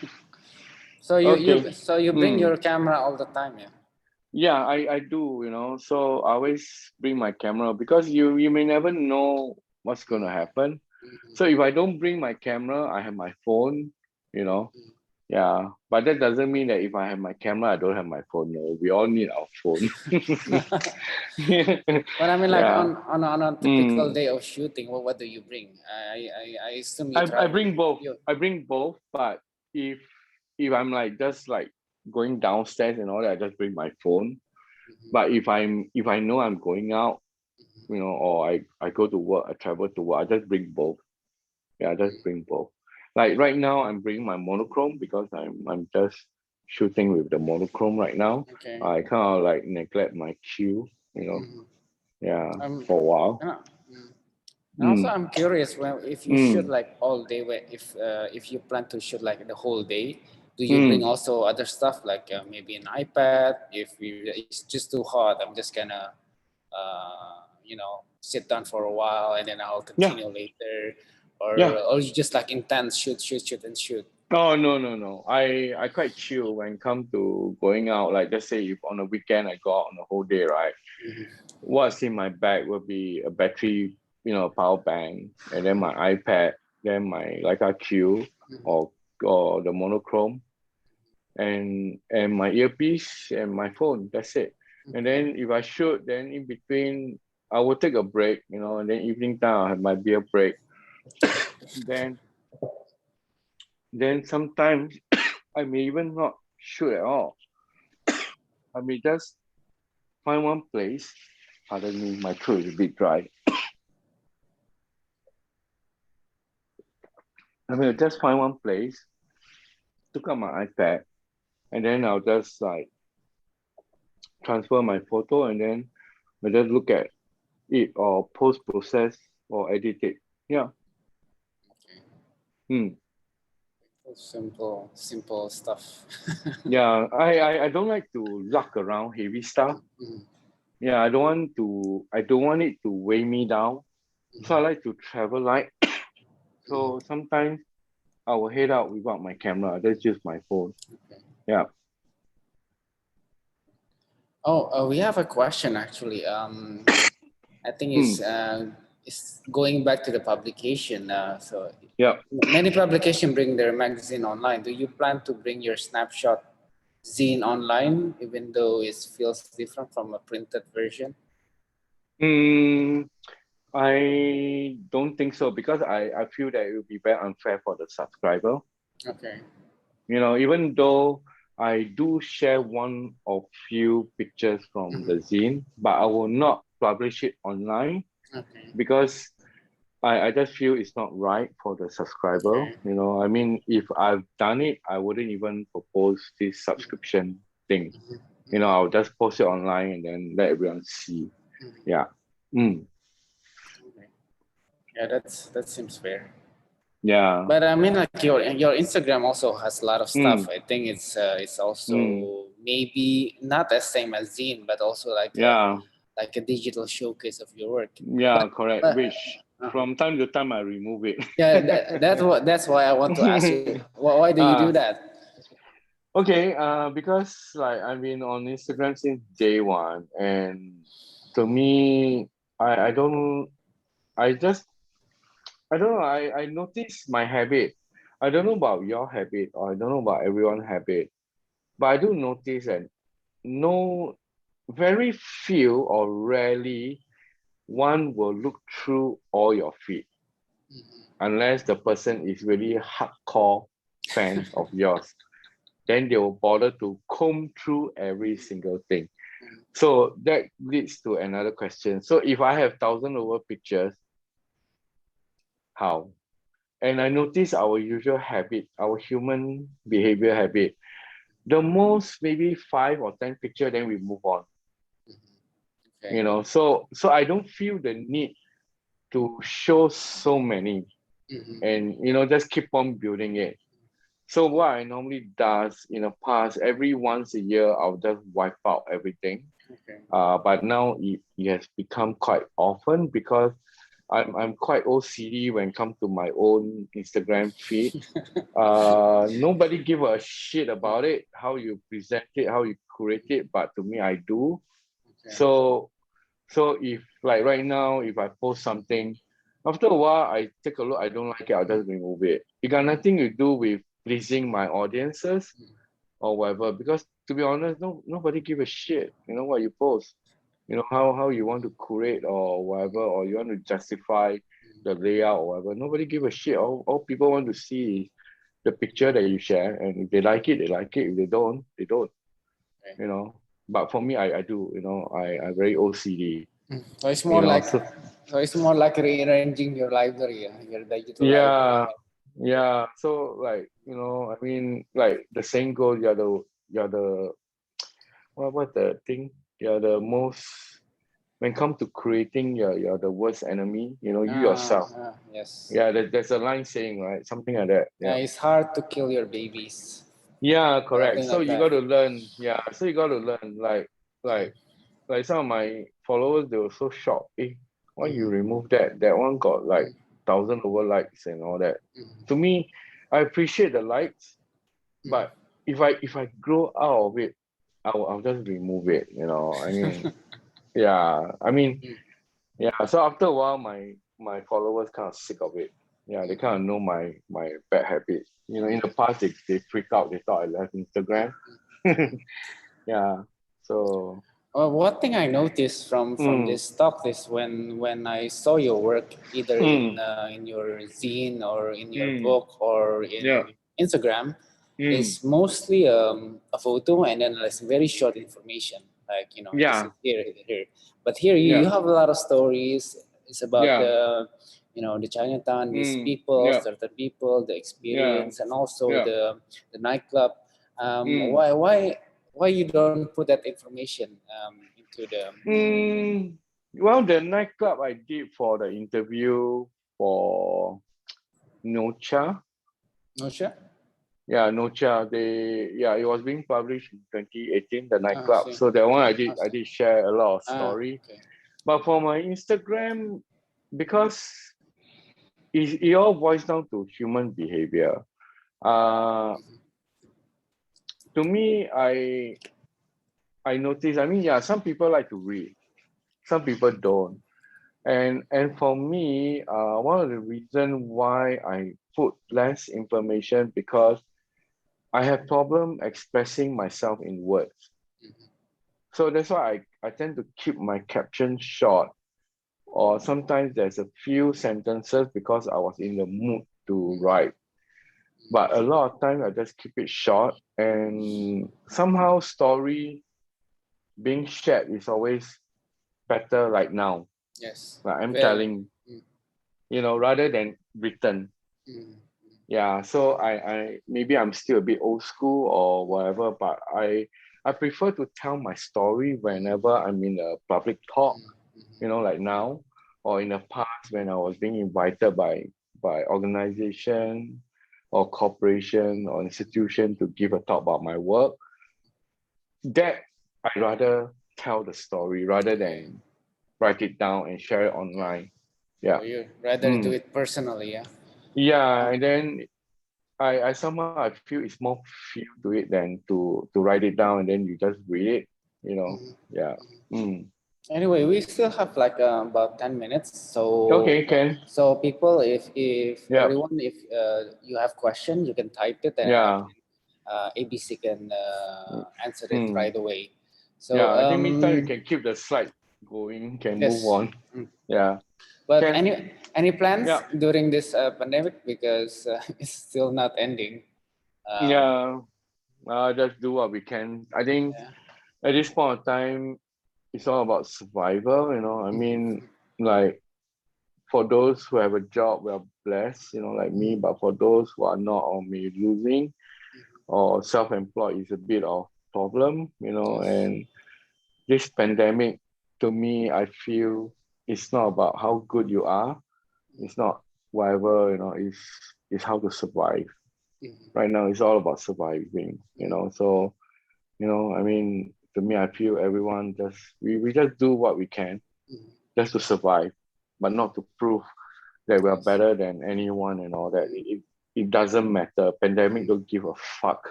So Okay. you bring your camera all the time, yeah? Yeah, I do, So I always bring my camera because you may never know what's gonna happen. So if I don't bring my camera, I have my phone, you know. Yeah. But that doesn't mean that if I have my camera, I don't have my phone. No, we all need our phone. But I mean, like Yeah. on a typical day of shooting, what do you bring? I assume you I travel. bring both. You, I bring both, but if I'm like just like going downstairs and all that, I just bring my phone. But if I know I'm going out, or I go to work, I travel to work, I just bring both. Yeah, I just bring both. Like right now, I'm bringing my monochrome because I'm just shooting with the monochrome right now. okay. I kind of like neglect my cue, yeah, for a while. And, and also, Mm, I'm curious if you shoot mm, like all day, if you plan to shoot like the whole day, do you bring mm. also other stuff like maybe an iPad? If it's just too hot, I'm just gonna sit down for a while and then I'll Yeah, continue later, yeah. or you just like intense shoot and shoot. Oh no, no, no. I quite chill when it come to going out. Like let's say if on a weekend I go out on the whole day, right? What's in my bag will be a battery, power bank, and then my iPad, then my Leica Q or the monochrome, and my earpiece and my phone. That's it. And then if I shoot, then in between I will take a break, and then evening time I have my beer break. then then sometimes I may even not shoot at all. I may just find one place. Pardon me, my throat is a bit dry. I may just find one place, took out my iPad, and then I'll just like transfer my photo, and then I just look at it or post process or edit it. Yeah. Hmm. Simple stuff. Yeah. I don't like to lug around heavy stuff. Yeah. I don't want it to weigh me down. So I like to travel light. So sometimes I will head out without my camera. That's just my phone. Yeah. Oh, we have a question actually. I think it's going back to the publication. So Yeah. many publication bring their magazine online. Do you plan to bring your snapshot zine online, even though it feels different from a printed version? I don't think so because I feel that it would be very unfair for the subscriber. Okay. Even though I do share one or few pictures from the zine, but I will not publish it online Okay. because I just feel it's not right for the subscriber. Okay. I mean, if I've done it, I wouldn't even propose this subscription thing. I'll just post it online and then let everyone see. Yeah. Okay. Yeah, that seems fair. Yeah. But I mean, like your Instagram also has a lot of stuff. I think it's also maybe not as same as zine, but also like like a digital showcase of your work. Yeah, correct. But Which from time to time I remove it. yeah, that's why I want to ask you. Why do you do that? Okay, because like I've been on Instagram since day one, and to me, I don't I just I don't know. I notice my habit. I don't know about your habit, or I don't know about everyone's habit, but I do notice that no, very few or rarely one will look through all your feed unless the person is really hardcore fans of yours. Then they will bother to comb through every single thing. So that leads to another question. So if I have 1,000 over pictures, how? And I notice our usual habit, our human behavior habit. The most maybe 5 or 10 pictures, then we move on. you know. So I don't feel the need to show so many, and you know, just keep on building it. So what I normally does in the past, every once a year, I'll just wipe out everything. Okay. But now it has become quite often because I'm quite OCD when it comes to my own Instagram feed. Nobody give a shit about it, how you present it, how you curate it, but to me, I do. Okay. So if like right now, if I post something, after a while I take a look, I don't like it, I'll just remove it. It got nothing to do with pleasing my audiences or whatever, because to be honest, nobody give a shit, you know, what you post. You know, how you want to curate or whatever, or you want to justify the layout or whatever. Nobody give a shit. All people want to see is the picture that you share, and if they like it, they like it. If they don't, they don't. Okay. You know. But for me, I do. You know, I very OCD. So it's You more know, like so rearranging your library, your digital library. yeah, yeah. So like, you know, I mean, like the saying goes, you're the what the thing? You're the most, when it comes to creating, you're the worst enemy. You know, you yourself. Yes. Yeah, there's a line saying, right? Something like that. Yeah. It's hard to kill your babies. Yeah, correct. Something So like you that. got to learn. Yeah. So you got to learn. Like like some of my followers, they were so shocked. Why you remove that? That one got like 1,000 over likes and all that. To me, I appreciate the likes, but if I grow out of it, I'll just remove it. You know, I mean, yeah. I mean, yeah. So after a while, my followers kind of sick of it. Yeah, they kind of know my bad habits. You know, in the past they freaked out. They thought I left Instagram. Yeah. So. Well, one thing I noticed from Mm, this talk is when I saw your work either mm, in your zine or in your mm, book or yeah. in Instagram, Mm, is mostly a photo and then like very short information, like this yeah. is here. But here you Yeah. have a lot of stories. It's about Yeah. the Chinatown, these people, Yeah. certain people, the Yeah. experience, and also Yeah. the nightclub. Mm. Why you don't put that information into the Mm. Well, the nightclub I did for the interview for Nocha. Nocha? Yeah, Nocha. It was being published in 2018, the Ah, I nightclub. see. So that one I I see. did share a lot of story. Okay. But for my Instagram, because it all boils down to human behavior. Uh to me, I notice, I mean, yeah, some people like to read, some people don't. And for me, one of the reasons why I put less information, because I have problem expressing myself in words. So that's why I tend to keep my caption short, or sometimes there's a few sentences because I was in the mood to write. But a lot of times I just keep it short, and somehow story being shared is always better like now. Yes. Like I'm Well, telling, rather than written. Yeah, so I maybe I'm still a bit old school or whatever, but I prefer to tell my story whenever I'm in a public talk, like now, or in the past when I was being invited by organization or corporation or institution to give a talk about my work. That I rather tell the story rather than write it down and share it online. Yeah. so you rather do it personally, yeah? Yeah, and then I somehow I feel it's more feel to it than to write it down and then you just read it, Yeah. Anyway, we still have like about 10 minutes. Okay, can. So people, if Yeah. everyone, if you have question, you can type it and Yeah. ABC can answer it Mm. right away. So Yeah, I think meantime you can keep the slide going, can move yes. on. Yeah. But Can. any plans Yeah. during this pandemic, because it's still not ending? Yeah. Just do what we can. I think at this point of time, it's all about survival, I mean, like for those who have a job, we are blessed, like me, but for those who are not or maybe losing or self-employed is a bit of problem, Yes. and this pandemic to me, I feel it's not about how good you are. It's not whatever, it's how to survive. Right now, it's all about surviving, So, I mean, to me, I feel everyone we just do what we can just to survive, but not to prove that we are better than anyone and all that. It doesn't matter. Pandemic don't give a fuck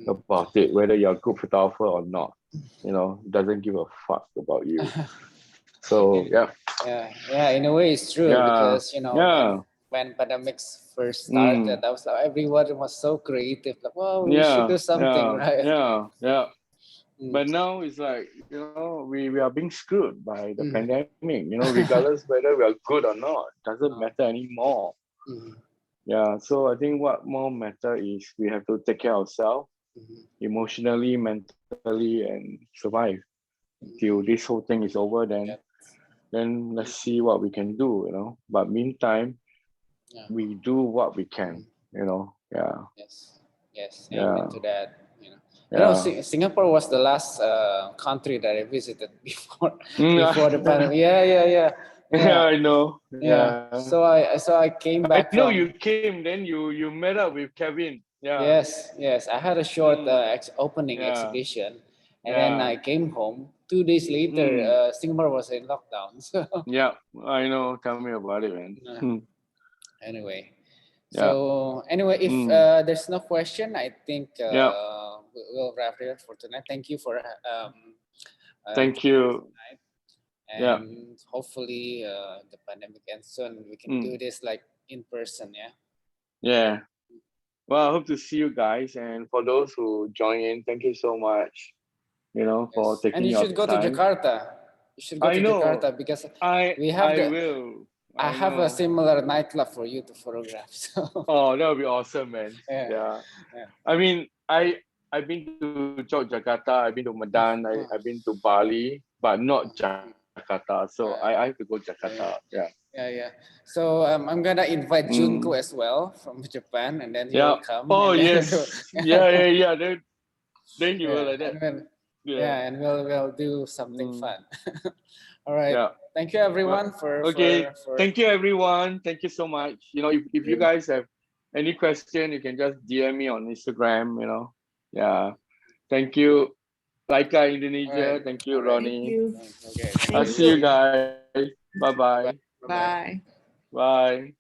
about it, whether you're a good photographer or not. It doesn't give a fuck about you. So yeah, in a way it's true, because when pandemics first started, I was like, everyone was so creative, like, well, we should do something, right? But now it's like, we are being screwed by the pandemic, regardless whether we are good or not, doesn't matter anymore. So I think what more matter is we have to take care of ourselves emotionally, mentally, and survive till this whole thing is over. Then let's see what we can do, but meantime we do what we can. Yes, amen to that. Singapore was the last country that I visited before the pandemic. Yeah, I know. So I came back. I know you came, then you met up with Kevin. Yes, I had a short opening exhibition, and then I came home. 2 days later, Singapore was in lockdown. So I know. Tell me about it, man. Anyway, if there's no question, I think we'll wrap it up for tonight. Thank you for thank you. And hopefully the pandemic ends soon. We can do this like in person. Yeah. Well, I hope to see you guys, and for those who join in, thank you so much. For taking and you your should go time. to Jakarta. You should go to Jakarta, because I have a similar nightclub for you to photograph. So. Oh, that would be awesome, man. Yeah. I mean, I've been to Jakarta, I've been to Medan, I've been to Bali, but not Jakarta. So I have to go to Jakarta. Yeah. So I'm gonna invite Junko as well from Japan, and then he'll come. Oh, and yes. Yeah. Then you will like that. And we'll do something fun. All right. Thank you, everyone. Thank you, everyone. Thank you so much. If you guys have any question, you can just DM me on Instagram. Thank you, Leica Indonesia. Thank you, Rony. Thank you. I'll see you guys. Bye-bye. Bye. Bye.